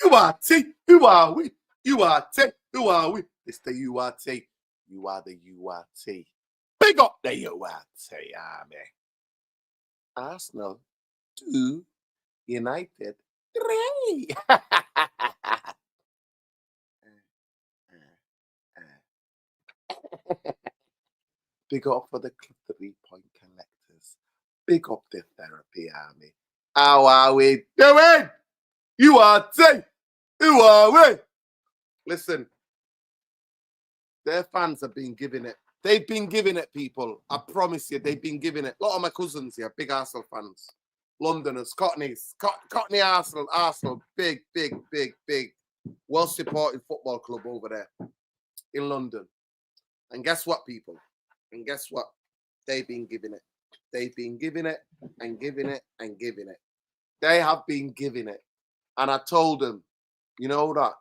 You are T. Who are we? You are T. Who are we? It's the URT. You are the URT. Big up the URT army. Arsenal 2, United 3. Big up for the 3-point collectors. Big up the therapy army. How are we doing? You are T. Who are we? Listen, their fans have been giving it. They've been giving it, people. I promise you, they've been giving it. A lot of my cousins here, big Arsenal fans. Londoners, Cockneys, Cockney Arsenal, big, well-supported football club over there in London. And guess what, people? And guess what? They've been giving it. They've been giving it and giving it and giving it. They have been giving it. And I told them, you know that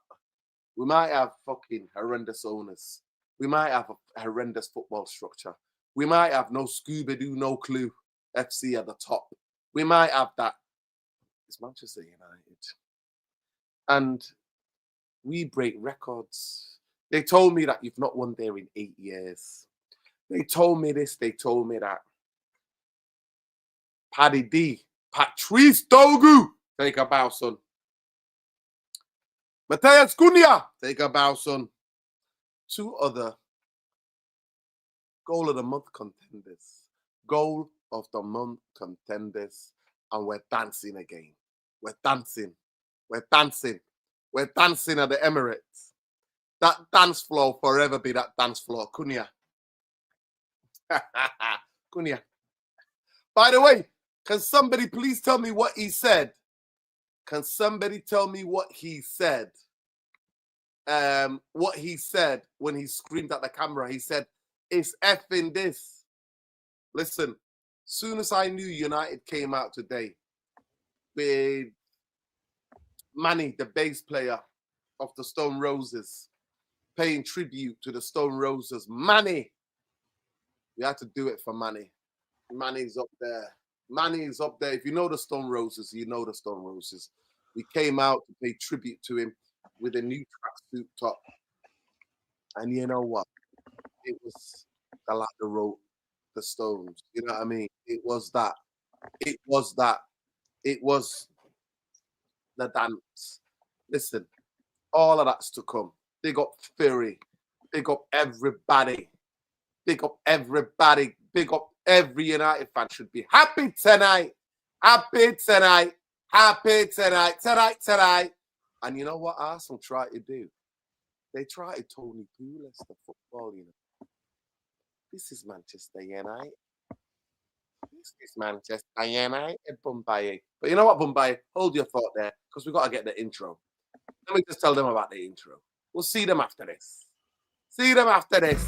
we might have fucking horrendous owners. We might have a horrendous football structure. We might have no Scooby-Doo, no clue FC at the top. We might have that. It's Manchester United. And we break records. They told me that you've not won there in 8 years. They told me this, they told me that. Paddy D, Patrice Dogu, take a bow, son. Matheus Cunha, take a bow, son. 2 other goal of the month contenders. Goal of the month contenders. And we're dancing again. We're dancing. We're dancing. We're dancing at the Emirates. That dance floor forever be that dance floor. Cunha. Cunha. By the way, can somebody please tell me what he said? Can somebody tell me what he said? What he said when he screamed at the camera. He said, it's effing this. Listen, soon as I knew United came out today with Manny, the bass player of the Stone Roses, paying tribute to the Stone Roses. Manny. We had to do it for Manny. Manny's up there. Manny is up there. If you know the Stone Roses, you know the Stone Roses. We came out to pay tribute to him with a new tracksuit top. And you know what? It was the like the road, the Stones. You know what I mean? It was that. It was that. It was the dance. Listen, all of that's to come. Big up Fury. Big up everybody. Big up everybody. Big up every United fan should be happy tonight. Happy tonight. Happy tonight. Tonight. And you know what Arsenal tried to do? They tried to Tony Pulis the football, you know. This is Manchester United. This is Manchester United, Bombay. But you know what, Bombay? Hold your thought there, because we've got to get the intro. Let me just tell them about the intro. We'll see them after this. See them after this.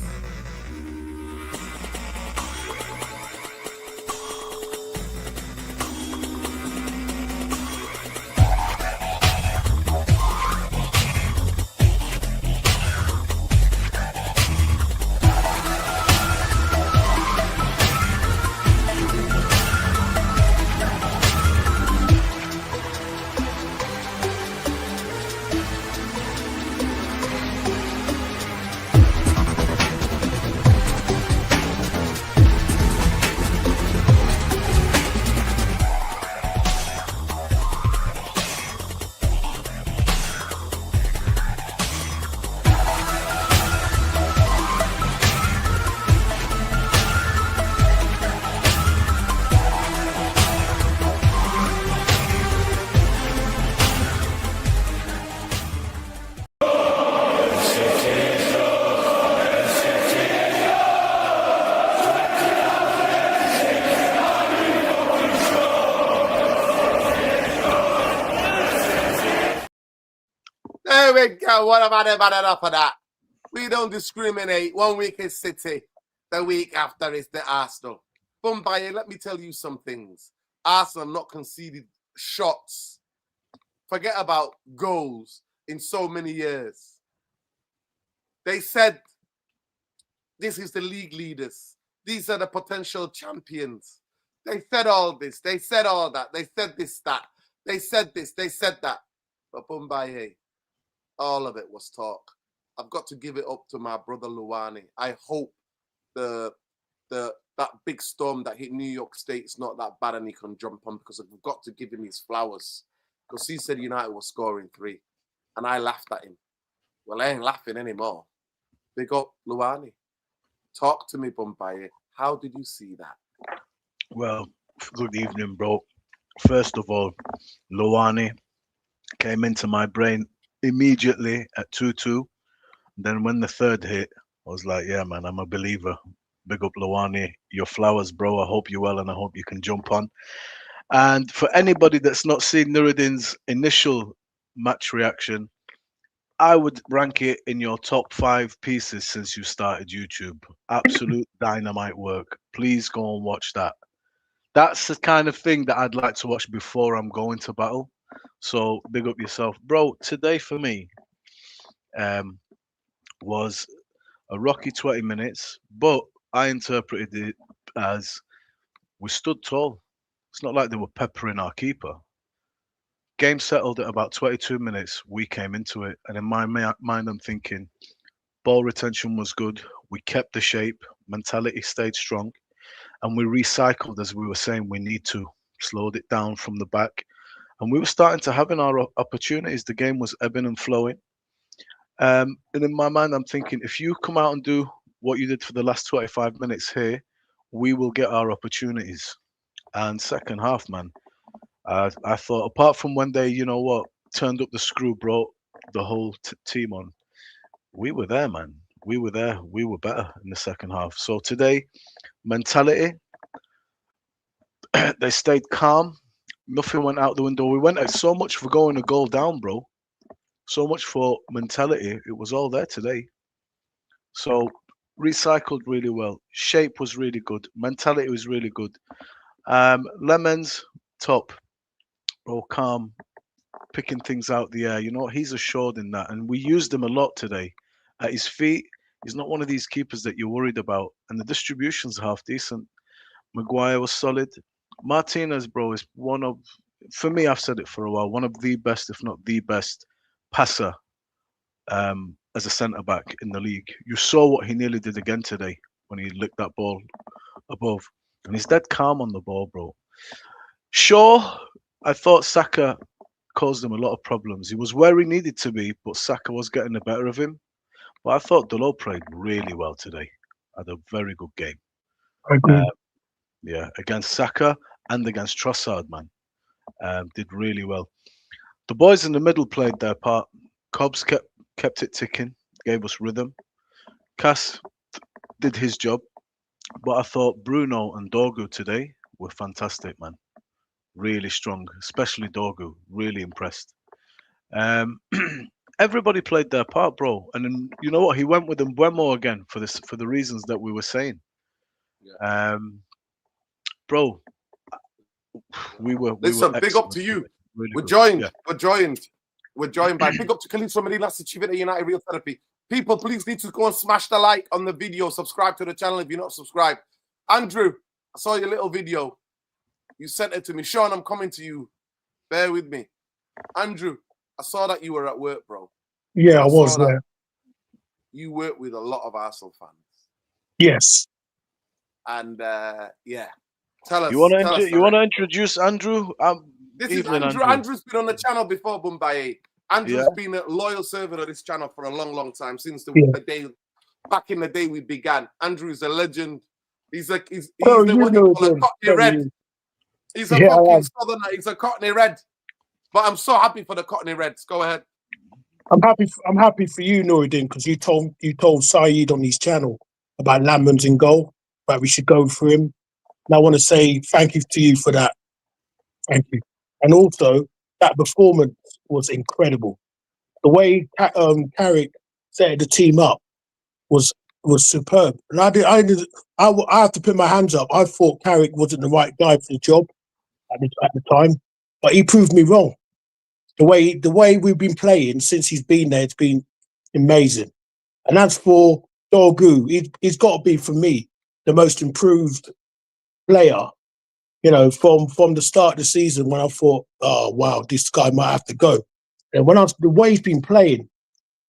There we go. What about enough of that? We don't discriminate. 1 week is City. The week after is the Arsenal. Bombay, let me tell you some things. Arsenal not conceded shots. Forget about goals in so many years. They said, this is the league leaders. These are the potential champions. They said all this. They said all that. They said this, that. They said this. They said that. But Bumbaye, all of it was talk. I've got to give it up to my brother Lani. I hope that big storm that hit New York State's not that bad and he can jump on, because we've got to give him his flowers. Because he said United was scoring 3. And I laughed at him. Well, I ain't laughing anymore. Big up Lani. Talk to me, Bumbaye. How did you see that? Well, good evening, bro. First of all, Lani came into my brain immediately at 2-2. Then when the third hit, I was like, yeah, man, I'm a believer. Big up Lani. Your flowers, bro. I hope you're well and I hope you can jump on. And for anybody that's not seen Nuruddin's initial match reaction, I would rank it in your top 5 pieces since you started YouTube. Absolute dynamite work. Please go and watch that. That's the kind of thing that I'd like to watch before I'm going to battle. So big up yourself, bro. Today for me um, was a rocky 20 minutes, but I interpreted it as we stood tall. It's not like they were peppering our keeper. Game settled at about 22 minutes. We came into it, and in my mind, I'm thinking ball retention was good. We kept the shape, mentality stayed strong, and we recycled as we were saying we need to. Slowed it down from the back, and we were starting to having our opportunities. The game was ebbing and flowing. And in my mind, I'm thinking if you come out and do what you did for the last 25 minutes here, we will get our opportunities. And second half, man, I thought apart from when they, you know what, turned up the screw, brought the whole team on, we were there, man. We were there. We were better in the second half. So today, mentality, they stayed calm. Nothing went out the window. We went at so much for going a goal down, bro. So much for mentality. It was all there today. So recycled really well. Shape was really good. Mentality was really good. Lemons, top. Bro, calm, picking things out the air. You know, he's assured in that. And we used him a lot today. At his feet, he's not one of these keepers that you're worried about. And the distribution's half decent. Maguire was solid. Martinez, bro, is one of, for me, I've said it for a while, one of the best, if not the best, passer as a centre back in the league. You saw what he nearly did again today when he licked that ball above. And he's dead calm on the ball, bro. Sure, I thought Saka caused him a lot of problems. He was where he needed to be, but Saka was getting the better of him. But I thought Delo played really well today. Had a very good game. I agree. Yeah, against Saka and against Trossard, man. Did really well. The boys in the middle played their part. Cobbs kept it ticking, gave us rhythm. Cass did his job, but I thought Bruno and Dorgu today were fantastic, man. Really strong, especially Dorgu. Really impressed. Um, everybody played their part, bro. And then, you know what? He went with Mbeumo again for the reasons that we were saying. Yeah. Bro, we were Listen, big up to you. Really we're joined. Yeah. We're joined by big up to Khalid Medina, Chief at United Real Therapy. People, please need to go and smash the like on the video. Subscribe to the channel if you're not subscribed. Andrew, I saw your little video. You sent it to me. Sean, I'm coming to you. Bear with me. Andrew, I saw that you were at work, bro. Yeah, I was there. You work with a lot of Arsenal fans. Yes. And yeah, tell us. You want to introduce Andrew? This is Andrew. Andrew's been on the channel before, Bumbaye. Andrew's been a loyal servant of this channel for a long, long time, since the day back in the day we began. Andrew is a legend. He's the one you call a Cockney Red. He's a fucking southerner. He's a Cockney Red. But I'm so happy for the Cockney Reds. Go ahead. I'm happy for you, Nuruddin, because you told Saeed on his channel about Lamans in goal, that we should go for him. And I want to say thank you to you for that. Thank you. And also, that performance was incredible. The way Carrick set the team up was superb. And I have to put my hands up. I thought Carrick wasn't the right guy for the job at the time, but he proved me wrong. The way we've been playing since he's been there, it's been amazing. And as for Dorgu, he's got to be, for me, the most improved player. You know, from the start of the season, when I thought, oh wow, this guy might have to go. And the way he's been playing,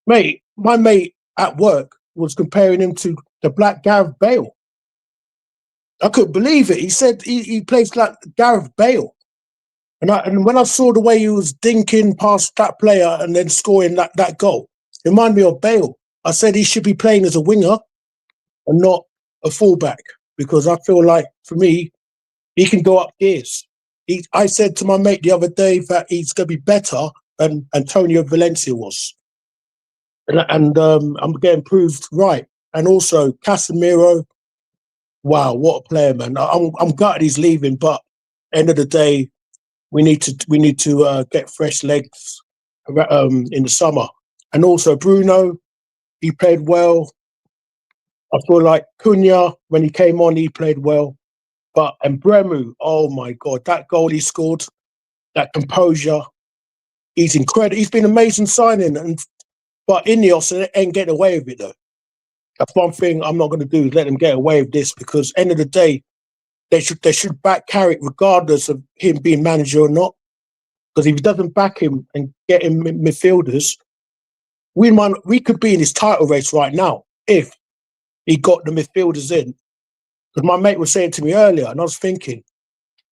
mate, my mate at work was comparing him to the Black Gareth Bale. I couldn't believe it. He said he plays like Gareth Bale. And when I saw the way he was dinking past that player and then scoring that goal, it reminded me of Bale. I said he should be playing as a winger and not a fullback, because I feel like, for me, he can go up gears. I said to my mate the other day that he's going to be better than Antonio Valencia was. And I'm getting proved right. And also, Casemiro, wow, what a player, man. I'm gutted he's leaving, but end of the day, we need to get fresh legs in the summer. And also Bruno, he played well. I feel like Cunha, when he came on, he played well. And Bremu, oh my God, that goal he scored, that composure, he's incredible. He's been an amazing signing, but Ineos ain't getting away with it though. That's one thing I'm not going to do, is let them get away with this, because end of the day, they should back Carrick regardless of him being manager or not. Because if he doesn't back him and get him midfielders, we could be in his title race right now if he got the midfielders in. Because my mate was saying to me earlier, and I was thinking,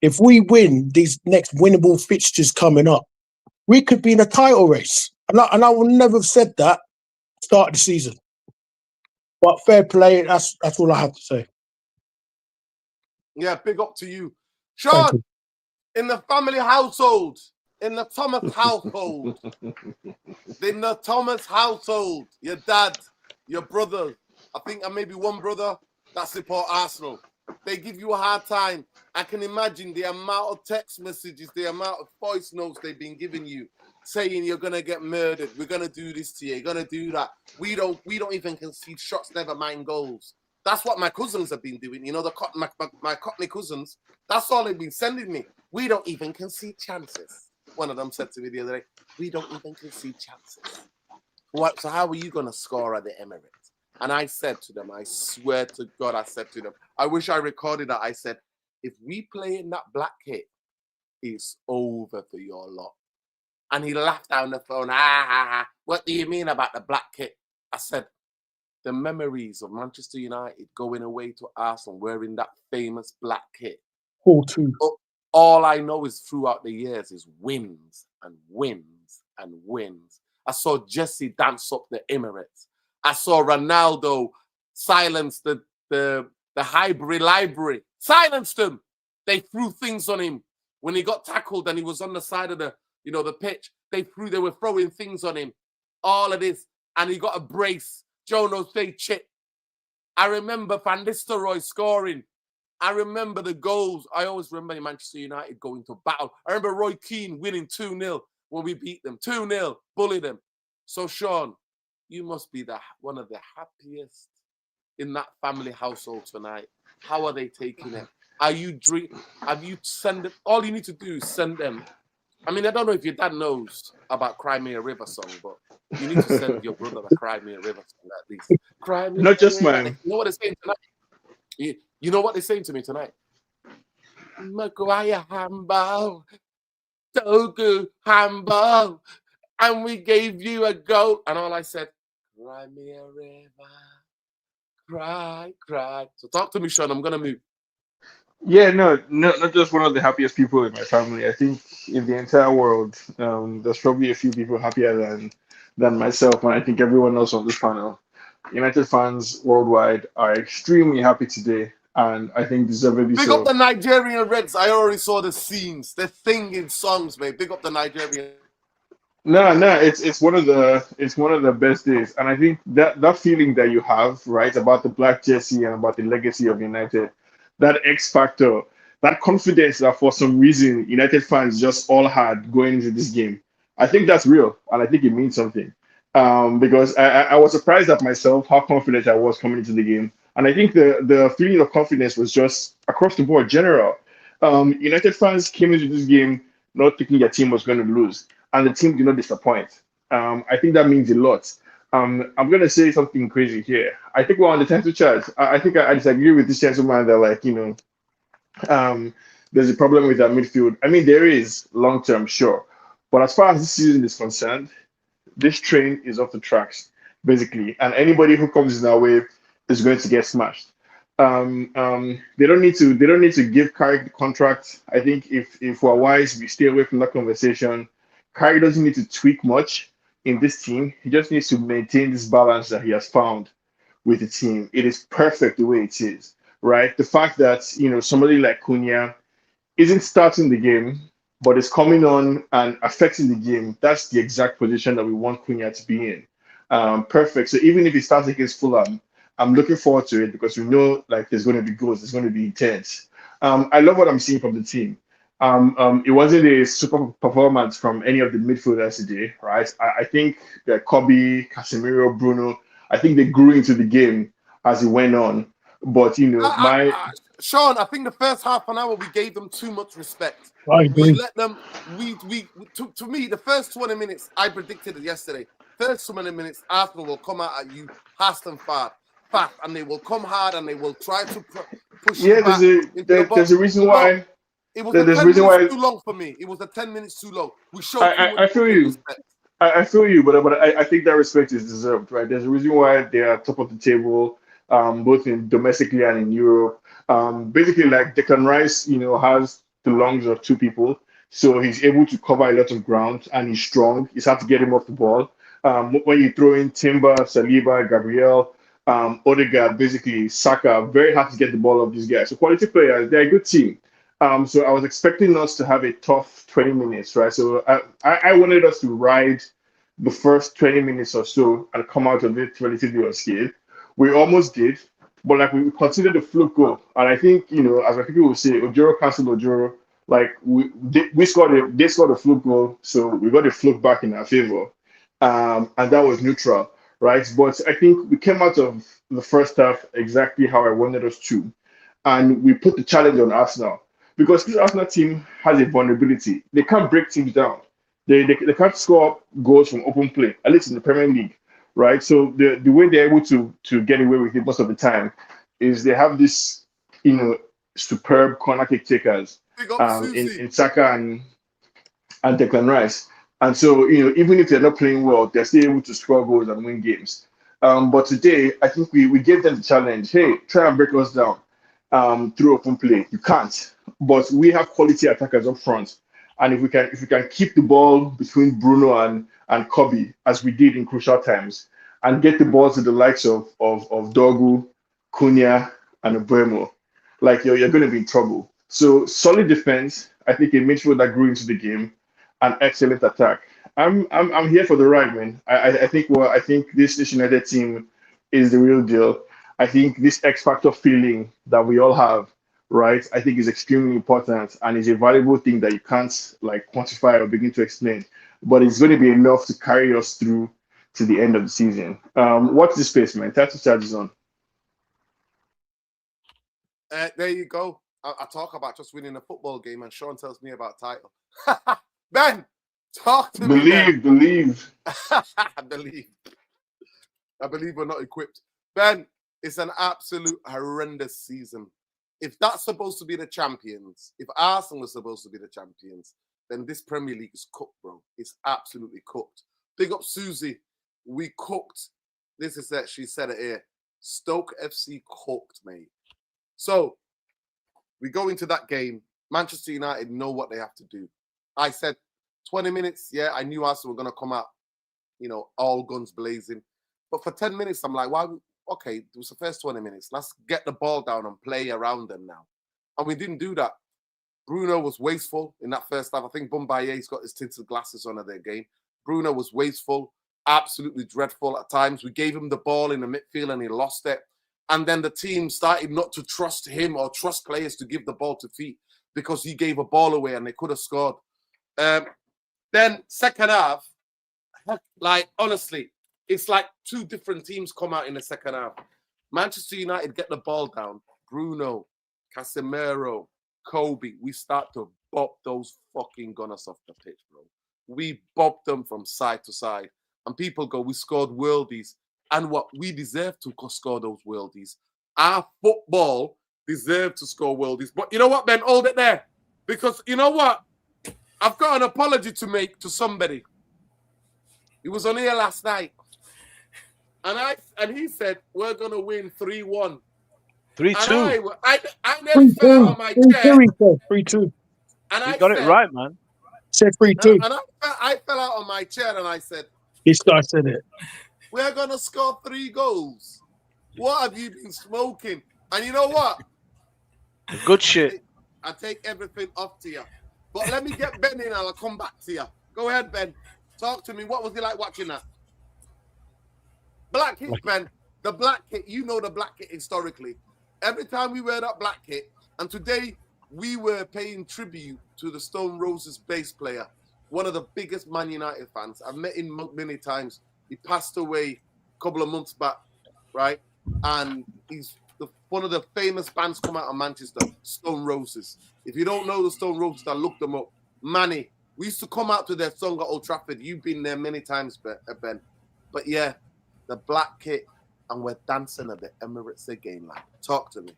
if we win these next winnable fixtures coming up, we could be in a title race. And I would never have said that start of the season. But fair play, that's all I have to say. Yeah, big up to you. Thank Sean, you. in the family household, in the Thomas household, your dad, your brother, I think maybe one brother that support Arsenal, they give you a hard time. I can imagine the amount of text messages, the amount of voice notes they've been giving you, saying you're gonna get murdered, we're gonna do this to you, you're gonna do that. We don't even concede shots, never mind goals. That's what my cousins have been doing. You know, my Cockney cousins, that's all they've been sending me. We don't even concede chances. One of them said to me the other day, we don't even concede chances. What? So how are you going to score at the Emirates? And I said to them, I swear to God, I said to them, I wish I recorded that. I said, if we play in that black kit, it's over for your lot. And he laughed down the phone. What do you mean about the black kit? I said, the memories of Manchester United going away to Arsenal wearing that famous black kit. 4-2. All I know is throughout the years is wins and wins and wins. I saw Jesse dance up the Emirates. I saw Ronaldo silence the hybrid library. Silenced him. They threw things on him when he got tackled and he was on the side of the pitch. They were throwing things on him. All of this, and he got a brace. Jono say chip. I remember Van Nistelrooy scoring. I remember the goals. I always remember Manchester United going to battle. I remember Roy Keane winning 2-0 when we beat them. 2-0, bullied them. So, Sean, you must be one of the happiest in that family household tonight. How are they taking it? Have you send them? All you need to do is send them. I mean, I don't know if your dad knows about Cry Me a River song, but you need to send your brother a Cry Me a River song at least. Cry Me Not just River. mine. You know what they're saying tonight? You know what they're saying to me tonight? Maguire handball, Togu handball, and we gave you a goal. And all I said, cry me a river, cry, cry. So talk to me, Sean. I'm going to move. Yeah, no, not just one of the happiest people in my family. I think in the entire world, there's probably a few people happier than myself, and I think everyone else on this panel. United fans worldwide are extremely happy today, and I think deservedly Big so. up the Nigerian Reds. I already saw the scenes. They're singing songs, mate. Big up the Nigerian. No, it's one of the best days, and I think that feeling that you have, right, about the black jersey and about the legacy of United, that X factor, that confidence that for some reason United fans just all had going into this game, I think that's real, and I think it means something. Because I was surprised at myself how confident I was coming into the game, and I think the feeling of confidence was just across the board, general. United fans came into this game not thinking their team was going to lose, and the team did not disappoint. I think that means a lot. I'm going to say something crazy here. I think we're on the title chart. I think I disagree with this gentleman that, like, there's a problem with that midfield. I mean, there is long term, sure. But as far as this season is concerned, this train is off the tracks, basically, and anybody who comes in our way is going to get smashed. They don't need to. They don't need to give Carrick the contract. I think if we're wise, we stay away from that conversation. Carrick doesn't need to tweak much in this team. He just needs to maintain this balance that he has found with the team. It is perfect the way it is, right? The fact that somebody like Cunha isn't starting the game, but is coming on and affecting the game. That's the exact position that we want Cunha to be in. Perfect. So even if he starts against Fulham, I'm looking forward to it because we know like there's going to be goals, there's going to be intense. I love what I'm seeing from the team. It wasn't a super performance from any of the midfielders today, right? I think that Kobe, Casemiro, Bruno, I think they grew into the game as it went on. But Sean, I think the first half an hour we gave them too much respect. I agree. We let them. To me, the first 20 minutes, I predicted it yesterday. First 20 minutes, Arsenal will come out at you fast and fast, and they will come hard and they will try to push you back. There's a reason why. It was 10 minutes too long for me. It was 10 minutes too long. We showed I feel you. Respect. I feel you, but I think that respect is deserved, right? There's a reason why they are top of the table, both in domestically and in Europe. Basically, like Declan Rice, has the lungs of two people, so he's able to cover a lot of ground, and he's strong. It's hard to get him off the ball. When you throw in Timber, Saliba, Gabriel, Odegaard, basically Saka, very hard to get the ball off these guys. So quality players, they're a good team. So I was expecting us to have a tough 20 minutes, right? So I wanted us to ride the first 20 minutes or so and come out of it relatively unscathed. We almost did, but like we considered the fluke goal. And I think, as my people will say, Ojoro cancelled Ojoro. Like they scored a fluke goal, so we got a fluke back in our favor. And that was neutral, right? But I think we came out of the first half exactly how I wanted us to. And we put the challenge on Arsenal. Because this Arsenal team has a vulnerability. They can't break teams down. They can't score goals from open play, at least in the Premier League, right? So the way they're able to get away with it most of the time is they have this, superb corner kick takers in Saka and Declan Rice. And so, even if they're not playing well, they're still able to score goals and win games. But today, I think we gave them the challenge. Hey, try and break us down through open play. You can't. But we have quality attackers up front. And if we can keep the ball between Bruno and Kobe, as we did in crucial times, and get the ball to the likes of Dogu, Cunha, and Obemo, like you're going to be in trouble. So solid defense. I think a midfield that grew into the game, an excellent attack. I'm here for the ride, man. I think this United team is the real deal. I think this X Factor feeling that we all have, right, I think is extremely important and is a valuable thing that you can't like quantify or begin to explain. But it's going to be enough to carry us through to the end of the season. Watch this space, man. Title charges on. There you go. I talk about just winning a football game, and Sean tells me about title. Ben, talk to me. Believe. I believe we're not equipped. Ben, it's an absolute horrendous season. If that's supposed to be the champions, if Arsenal is supposed to be the champions, then this Premier League is cooked, bro. It's absolutely cooked. Big up Susie. We cooked. This is that she said it here. Stoke FC cooked, mate. So we go into that game. Manchester United know what they have to do. I said 20 minutes. Yeah, I knew Arsenal were going to come out, all guns blazing. But for 10 minutes, I'm like, why? Okay, it was the first 20 minutes. Let's get the ball down and play around them now. And we didn't do that. Bruno was wasteful in that first half. I think Bombayé's got his tinted glasses on at their game. Bruno was wasteful, absolutely dreadful at times. We gave him the ball in the midfield and he lost it. And then the team started not to trust him or trust players to give the ball to feet because he gave a ball away and they could have scored. Then second half, like, honestly, it's like two different teams come out in the second half. Manchester United get the ball down. Bruno, Casemiro, Kobe, we start to bop those fucking gunners off the pitch, bro. We bop them from side to side. And people go, we scored worldies. And what? We deserve to score those worldies. Our football deserved to score worldies. But you know what, Ben? Hold it there. Because you know what? I've got an apology to make to somebody. He was on here last night. And he said, we're going to win 3-1. 3-2. I nearly fell out of my chair. 3-2. And You I got said, it right, man. Said 3-2. And I fell out of my chair and I said, This guy said it. we're going to score 3 goals. What have you been smoking? And you know what? Good shit. I take everything off to you. But let me get Ben in and I'll come back to you. Go ahead, Ben. Talk to me. What was it like watching that? Black kit, Ben. The black kit. You know the black kit historically. Every time we wear that black kit, and today we were paying tribute to the Stone Roses bass player, one of the biggest Man United fans. I've met him many times. He passed away a couple of months back, right? And he's one of the famous bands come out of Manchester, Stone Roses. If you don't know the Stone Roses, I look them up. Manny, we used to come out to their song at Old Trafford. You've been there many times, Ben. But yeah, the black kit, and we're dancing at the Emirates Stadium. Like, talk to me.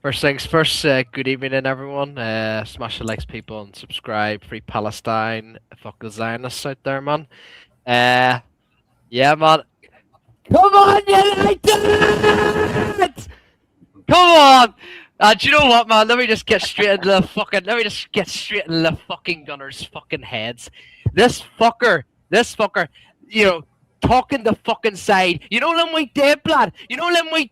First things first, good evening everyone. Smash the likes, people, and subscribe. Free Palestine. Fuck the Zionists out there, man. Yeah, man. Come on, United! Come on! Do you know what, man? Let me just get straight into the fucking Gunners' fucking heads. This fucker, you know, talking the fucking side. You know them we did, blood. You know them we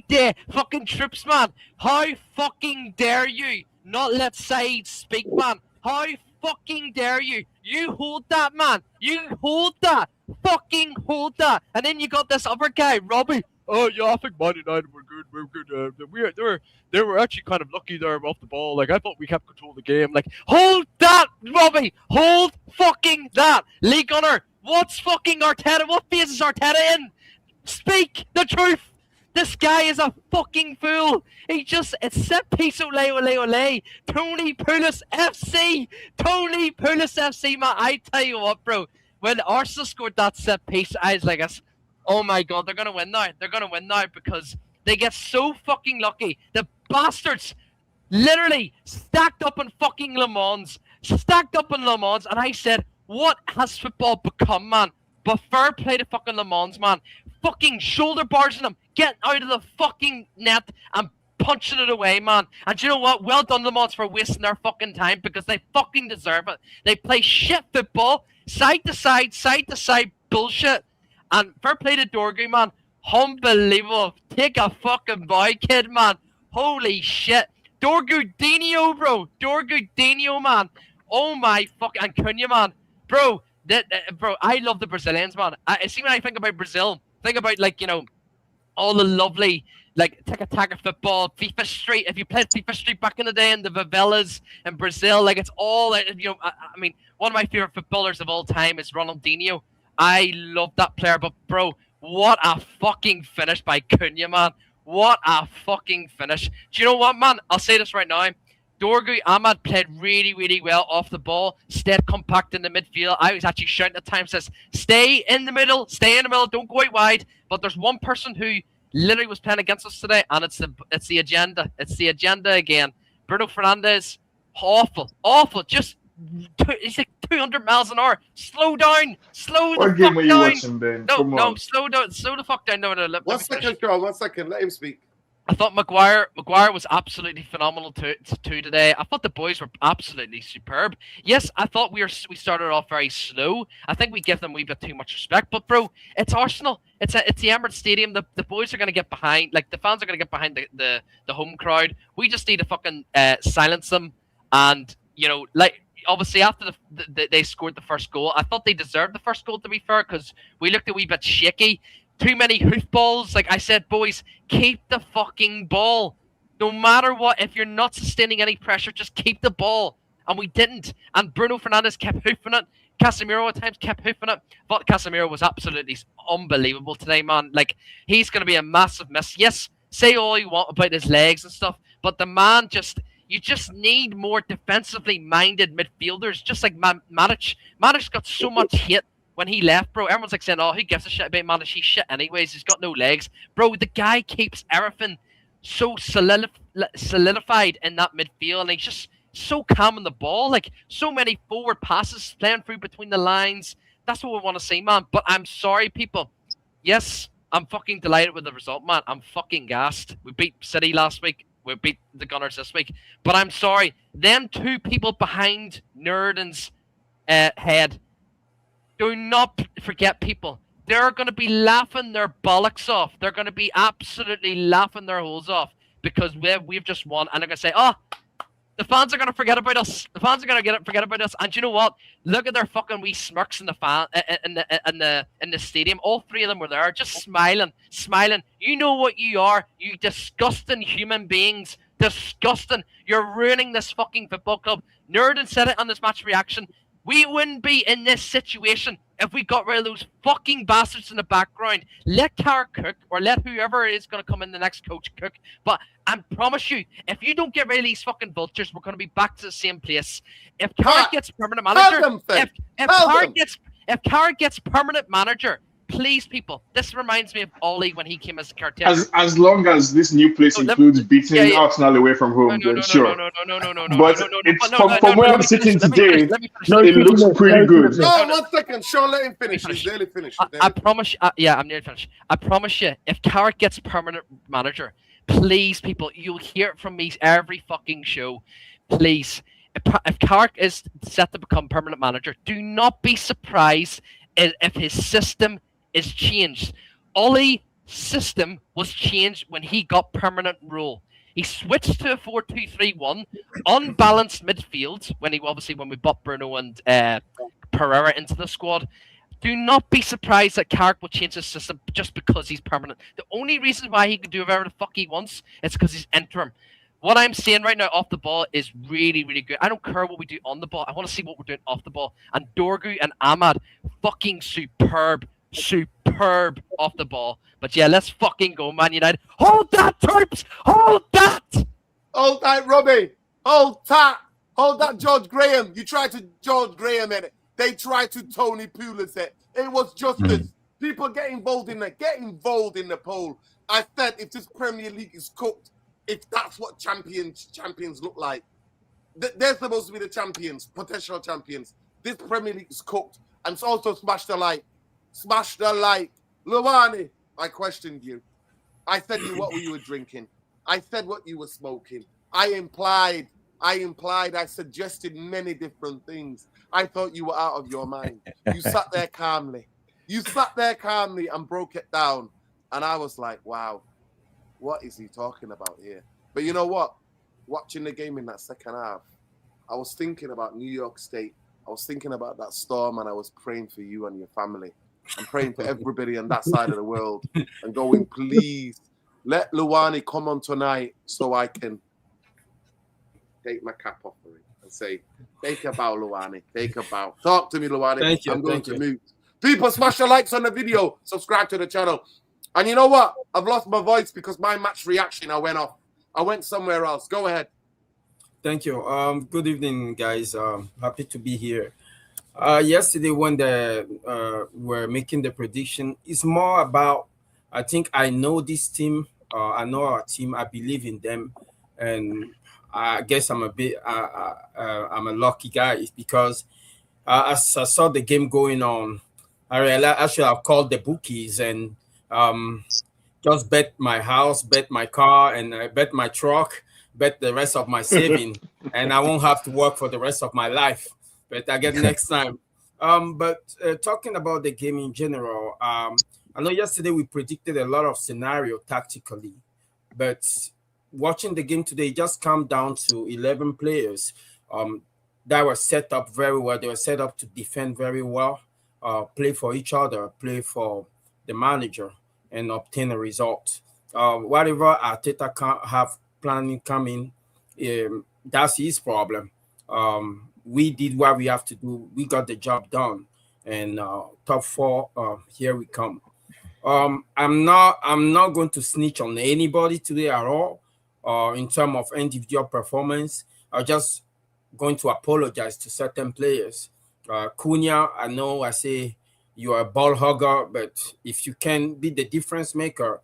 did. Fucking troops, man. How fucking dare you not let side speak, man? How fucking dare you? You hold that, man. You hold that. Fucking hold that. And then you got this other guy, Robbie. Oh yeah, I think Man United were good. They were actually kind of lucky there off the ball. Like I thought we kept control of the game. Like hold that, Robbie. Hold fucking that. Lee Gunner. What's fucking Arteta? What phase is Arteta in? Speak the truth. This guy is a fucking fool. It's set piece ole. Tony Pulis FC. Man. I tell you what, bro. When Arsenal scored that set piece, I was like, oh my god, they're gonna win now. They're gonna win now because they get so fucking lucky. The bastards literally stacked up in fucking Le Mans. And I said, what has football become, man? But fair play to fucking Le Mans, man. Fucking shoulder barging them, getting out of the fucking net and punching it away, man. And you know what? Well done, Le Mans, for wasting their fucking time because they fucking deserve it. They play shit football, side to side bullshit. And fair play to Dorgu, man. Unbelievable. Take a fucking boy, kid, man. Holy shit. Dorgu Dino, bro. Man. Oh my fucking... And Cunha, man. Bro, bro, I love the Brazilians, man. I see when I think about Brazil, think about, like, you know, all the lovely, like, tiki-taka football, FIFA Street. If you played FIFA Street back in the day in the favelas in Brazil, like, it's all, you know, I mean, one of my favorite footballers of all time is Ronaldinho. I love that player, but, bro, what a fucking finish by Cunha, man. What a fucking finish. Do you know what, man? I'll say this right now. Dorgu Ahmad played really, really well off the ball, stayed compact in the midfield. I was actually shouting at times, says, stay in the middle, don't go out wide. But there's one person who literally was playing against us today, and it's the agenda. It's the agenda again. Bruno Fernandes, awful. Just, he's like 200 miles an hour. Slow down. What game are you watching, Ben? No, slow the fuck down. No, let 1 second, Carl, 1 second. Let him speak. I thought Maguire was absolutely phenomenal too today. I thought the boys were absolutely superb. Yes, I thought we started off very slow. I think we give them a wee bit too much respect. But bro, it's Arsenal. It's the Emirates Stadium. The boys are gonna get behind. Like the fans are gonna get behind the home crowd. We just need to fucking silence them. And you know, like obviously after they scored the first goal, I thought they deserved the first goal, to be fair, because we looked a wee bit shaky. Too many hoofballs. Like I said, boys, keep the fucking ball. No matter what, if you're not sustaining any pressure, just keep the ball. And we didn't. And Bruno Fernandes kept hoofing it. Casemiro at times kept hoofing it. But Casemiro was absolutely unbelievable today, man. Like, he's going to be a massive miss. Yes, say all you want about his legs and stuff, but the man you just need more defensively minded midfielders, just like Matic. Matic got so much hate when he left, bro. Everyone's like saying, oh, who gives a shit about Matic? He's shit anyways. He's got no legs. Bro, the guy keeps everything so solidified in that midfield, and so calm on the ball, like so many forward passes playing through between the lines. That's what we want to see, man. But I'm sorry, people. Yes, I'm fucking delighted with the result, man. I'm fucking gassed. We beat City last week. We beat the Gunners this week. But I'm sorry. Them two people behind Nerden's head, do not forget, people. They're going to be laughing their bollocks off. They're going to be absolutely laughing their holes off because we've just won. And they're going to say, oh, the fans are going to forget about us. The fans are going to forget about us. And you know what? Look at their fucking wee smirks in the stadium. All three of them were there, just smiling. You know what you are, you disgusting human beings. Disgusting. You're ruining this fucking football club. Nerden said it on this match reaction. We wouldn't be in this situation if we got rid of those fucking bastards in the background. Let Carrick cook, or let whoever is going to come in the next coach cook. But I promise you, if you don't get rid of these fucking vultures, we're going to be back to the same place. If Carrick gets permanent manager, if Carrick gets permanent manager, please, people, this reminds me of Ollie when he came as a caretaker. As long as this new place includes beating Arsenal away from home, then sure. But from where I'm sitting today, it looks pretty good. No, 1 second. Sean, let him finish. He's nearly finished. I promise. I'm nearly finished. I promise you, if Carrick gets permanent manager, please, people, you'll hear it from me every fucking show. Please, if Carrick is set to become permanent manager, do not be surprised if his system is changed. Ollie's system was changed when he got permanent role. He switched to a 4-2-3-1, unbalanced midfield when we bought Bruno and Pereira into the squad. Do not be surprised that Carrick will change his system just because he's permanent. The only reason why he can do whatever the fuck he wants is because he's interim. What I'm saying right now off the ball is really, really good. I don't care what we do on the ball. I want to see what we're doing off the ball. And Dorgu and Ahmad, fucking superb off the ball. But yeah, let's fucking go, Man United. Hold that, Terps! Hold that! Hold that, Robbie! Hold that, George Graham! You tried to George Graham in it. They tried to Tony Pulis it. It was justice. People get involved in the poll. I said if this Premier League is cooked, if that's what champions look like, they're supposed to be the champions, potential champions. This Premier League is cooked. And it's also smash the like. Smash the like. Lani, I questioned you. I said what you were drinking. I said what you were smoking. I implied, I suggested many different things. I thought you were out of your mind. You sat there calmly. And broke it down. And I was like, wow, what is he talking about here? But you know what? Watching the game in that second half, I was thinking about New York State. I was thinking about that storm, and I was praying for you and your family. I'm praying for everybody on that side of the world and going, please, let Luani come on tonight so I can take my cap off for it and say, take a bow, Luani. Take a bow. Talk to me, Luani. Thank you. I'm going to mute. People, smash the likes on the video. Subscribe to the channel. And you know what? I've lost my voice because my match reaction, I went off. I went somewhere else. Go ahead. Thank you. Good evening, guys. Happy to be here. Yesterday, when we're making the prediction, it's more about, I think I know this team. I know our team. I believe in them, and I guess I'm I'm a lucky guy because as I saw the game going on, I realized I should have called the bookies and just bet my house, bet my car, and bet my truck, bet the rest of my saving, and I won't have to work for the rest of my life. But I get next time. But talking about the game in general, I know yesterday we predicted a lot of scenario tactically, but watching the game today, it just come down to 11 players that were set up very well. They were set up to defend very well, play for each other, play for the manager, and obtain a result. Whatever Arteta can't have planning coming, that's his problem. We did what we have to do. We got the job done, and top four, here we come. I'm not going to snitch on anybody today at all. In terms of individual performance, I'm just going to apologize to certain players. Cunha, I know I say you are a ball hugger, but if you can be the difference maker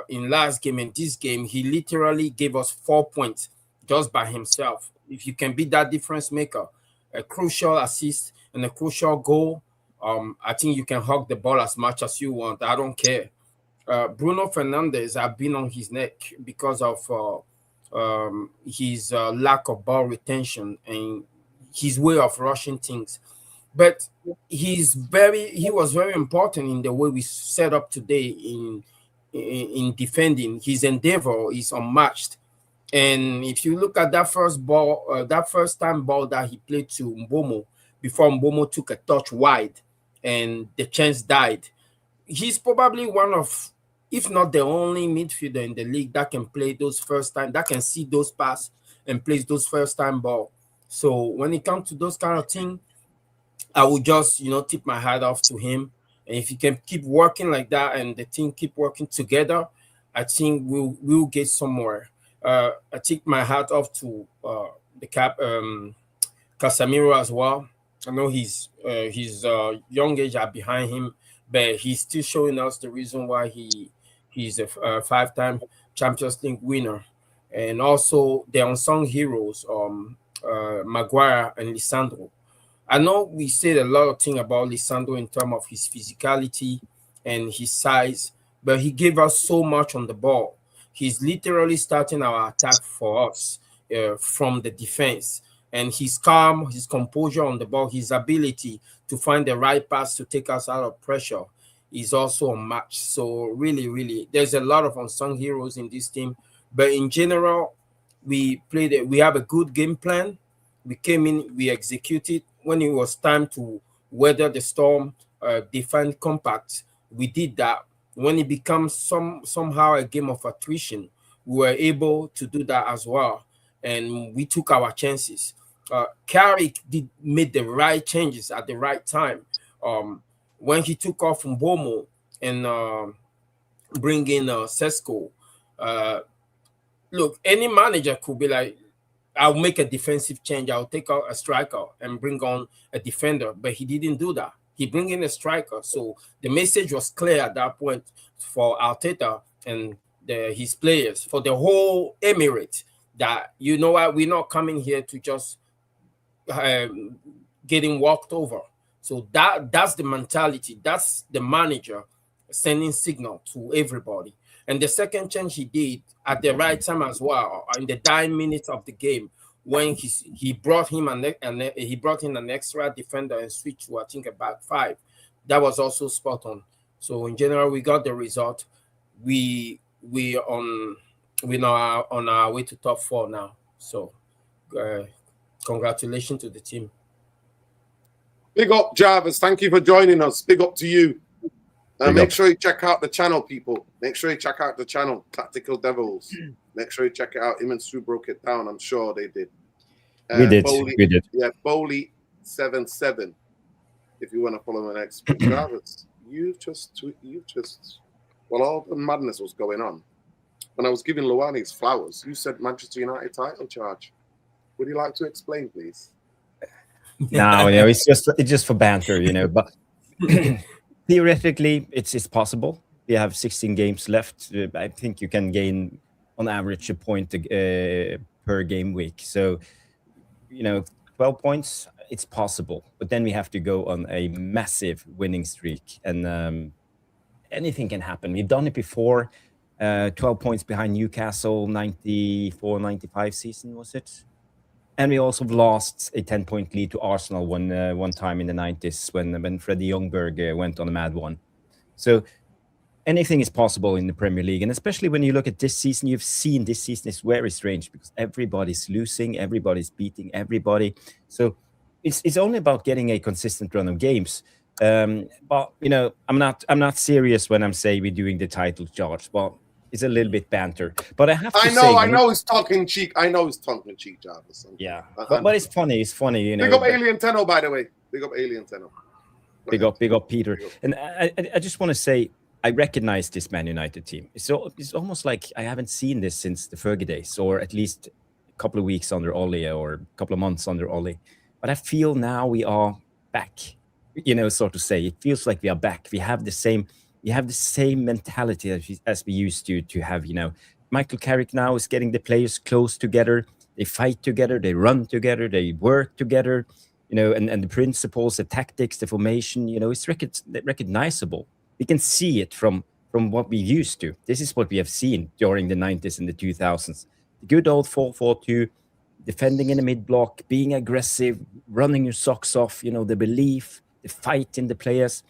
in last game and this game, he literally gave us 4 points just by himself. if you can be that difference maker, a crucial assist and a crucial goal, I think you can hug the ball as much as you want. I don't care. Bruno Fernandes, I've been on his neck because of his lack of ball retention and his way of rushing things. But he was very important in the way we set up today in defending. His endeavor is unmatched. And if you look at that first ball, that first time ball that he played to Mbomo, before Mbomo took a touch wide and the chance died, he's probably one of, if not the only midfielder in the league that can play those first time, that can see those passes and place those first time ball. So when it comes to those kind of things, I would just, tip my hat off to him. And if he can keep working like that and the team keep working together, I think we'll get somewhere. I take my hat off to the Casemiro as well. I know his young age are behind him, but he's still showing us the reason why he's a five-time Champions League winner. And also the unsung heroes, Maguire and Lisandro. I know we said a lot of things about Lisandro in terms of his physicality and his size, but he gave us so much on the ball. He's literally starting our attack for us from the defense. And his calm, his composure on the ball, his ability to find the right pass to take us out of pressure is also unmatched. So really, really, there's a lot of unsung heroes in this team. But in general, we have a good game plan. We came in, we executed. When it was time to weather the storm, defend compact, we did that. When it becomes somehow a game of attrition, we were able to do that as well. And we took our chances. Carrick made the right changes at the right time. When he took off from Bomo and bring in Sesko, look, any manager could be like, I'll make a defensive change. I'll take out a striker and bring on a defender. But he didn't do that. He bring in a striker. So the message was clear at that point for Arteta and his players, for the whole Emirates, that, you know what, we're not coming here to just getting walked over. So that's the mentality. That's the manager sending signal to everybody. And the second change he did at the right time as well, in the dying minutes of the game, when he brought him he brought in an extra defender and switched to, I think, a back five. That was also spot on. So in general, we got the result. We now on our way to top four now. So congratulations to the team. Big up, Jarvis. Thank you for joining us. Big up to you. Make sure you check out the channel, people. Make sure you check out the channel, Tactical Devils. Make sure you check it out. Him and Sue broke it down. I'm sure they did. We did. Yeah, Bowley77. If you want to follow my next Jarvis, while all the madness was going on, when I was giving Lani his flowers, you said Manchester United title charge. Would you like to explain, please? No, it's just for banter, but theoretically, it's possible. We have 16 games left. I think you can gain, on average, a point per game week. So, 12 points, it's possible. But then we have to go on a massive winning streak. And anything can happen. We've done it before. 12 points behind Newcastle, 94-95 season, was it? And we also lost a 10-point lead to Arsenal one time in the 90s when Freddie Ljungberg went on a mad one. So anything is possible in the Premier League. And especially when you look at this season, you've seen this season is very strange because everybody's losing, everybody's beating everybody. So it's only about getting a consistent run of games. But, I'm not serious when I'm saying we're doing the title charge. Well, it's a little bit banter, but I have to say... I know it's tongue cheek. I know it's tongue cheek, Jarvis. Yeah, but it's funny. It's funny, Big up Alien Tenno, by the way. Big up Alien Tenno. Big up Peter. And I just want to say, I recognize this Man United team. It's almost like I haven't seen this since the Fergie days, or at least a couple of weeks under Ollie, or a couple of months under Ollie. But I feel now we are back, so to say. It feels like we are back. We have the same mentality as we used to have. Michael Carrick now is getting the players close together. They fight together, they run together, they work together, and the principles, the tactics, the formation, it's recognizable. We can see it from what we used to. This is what we have seen during the 90s and the 2000s. The good old 4-4-2, defending in the mid block, being aggressive, running your socks off, the belief, the fight in the players.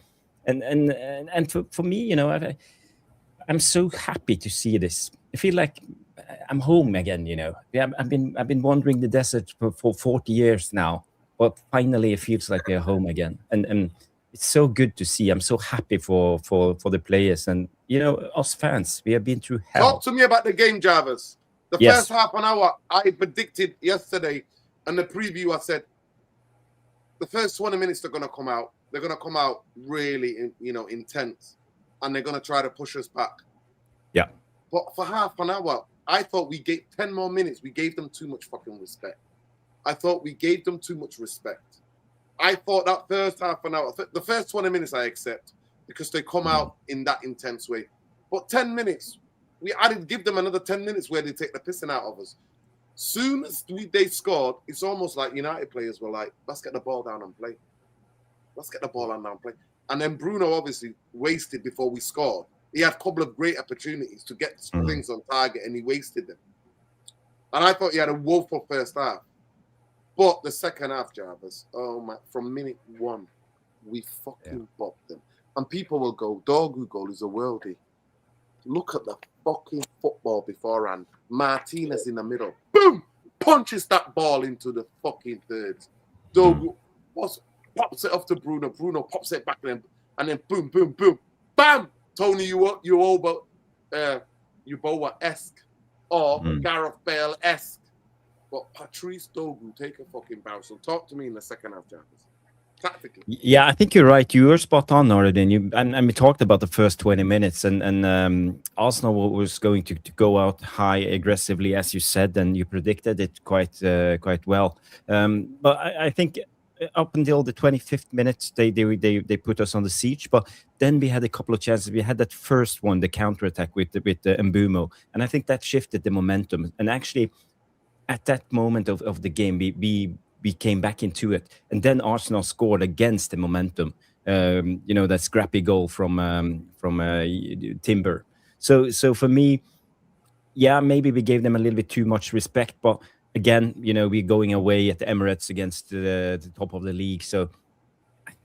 And for me, I'm so happy to see this. I feel like I'm home again, Yeah, I've been wandering the desert for 40 years now, but finally it feels like we're home again. And it's so good to see. I'm so happy for the players and us fans. We have been through hell. Talk to me about the game, Jarvis. The first half an hour, I predicted yesterday in the preview. I said the first 20 minutes they're going to come out. They're going to come out really, intense, and they're going to try to push us back. Yeah. But for half an hour, I thought we gave 10 more minutes. We gave them too much fucking respect. I thought we gave them too much respect. I thought that first half an hour, the first 20 minutes I accept because they come out in that intense way. But 10 minutes, give them another 10 minutes where they take the pissing out of us. Soon as they scored, it's almost like United players were like, let's get the ball down and play. Let's get the ball down and play. And then Bruno obviously wasted before we scored. He had a couple of great opportunities to get things on target and he wasted them. And I thought he had a woeful first half. But the second half, Jarvis, from minute one, we fucking bopped them. And people will go, Dorgu goal is a worldie. Look at the fucking football beforehand. Martinez in the middle. Boom! Punches that ball into the fucking thirds. Dorgu pops it off to Bruno. Bruno pops it back and then boom, boom, boom. Bam! Tony Ubowa-esque or Gareth Bale-esque. But Patrice Dorgu take a fucking bow. So talk to me in the second half, Jarvis. Tactically. Yeah, I think you're right. You were spot on, Nordin. And we talked about the first 20 minutes, and Arsenal was going to go out high aggressively, as you said, and you predicted it quite well. But I think up until the 25th minute, they put us on the siege. But then we had a couple of chances. We had that first one, the counterattack with Mbumo, and I think that shifted the momentum. And actually, at that moment of the game, we came back into it, and then Arsenal scored against the momentum. That scrappy goal from Timber. So for me, yeah, maybe we gave them a little bit too much respect, but again, we're going away at the Emirates against the top of the league, so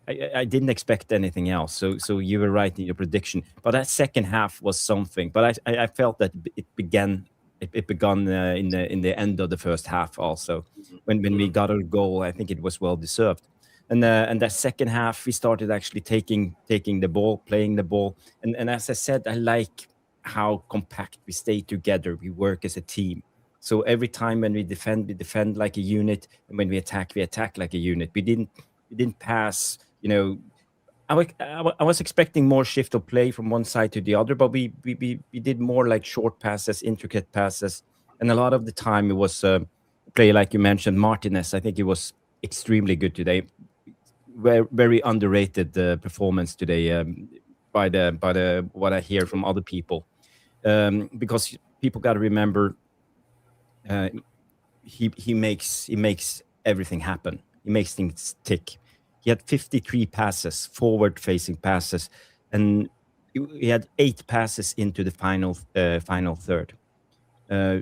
I didn't expect anything else. So you were right in your prediction, but that second half was something. But I felt that it began in the end of the first half also. When we got a goal, I think it was well deserved. And that second half, we started actually taking the ball, playing the ball. And as I said, I like how compact we stay together. We work as a team. So every time when we defend like a unit, and when we attack like a unit. We didn't pass. I was expecting more shift of play from one side to the other, but we did more like short passes, intricate passes, and a lot of the time it was a player like you mentioned, Martinez. I think he was extremely good today. Very underrated performance today by the what I hear from other people, because people got to remember he makes everything happen. He makes things tick. He had 53 passes, forward-facing passes, and he had 8 passes into the final third.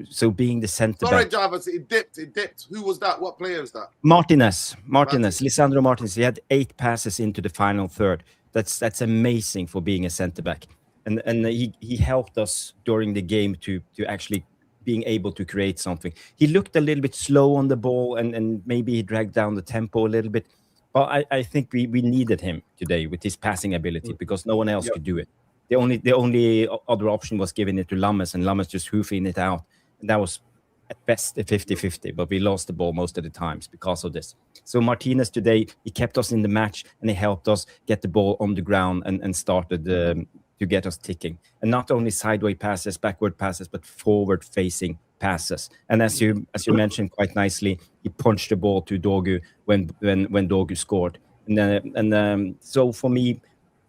So being the centre back. Sorry, Jarvis, it dipped. Who was that? What player is that? Martinez, Lisandro Martinez. He had 8 passes into the final third. That's amazing for being a centre back, and he helped us during the game to actually being able to create something. He looked a little bit slow on the ball, and maybe he dragged down the tempo a little bit. But I think we needed him today with his passing ability because no one else could do it. The only other option was giving it to Lammers, and Lammers just hoofing it out. And that was at best a 50-50, but we lost the ball most of the times because of this. So Martinez today, he kept us in the match, and he helped us get the ball on the ground and started to get us ticking. And not only sideways passes, backward passes, but forward-facing passes. And as you mentioned quite nicely, he punched the ball to Dorgu when Dorgu scored. And so for me,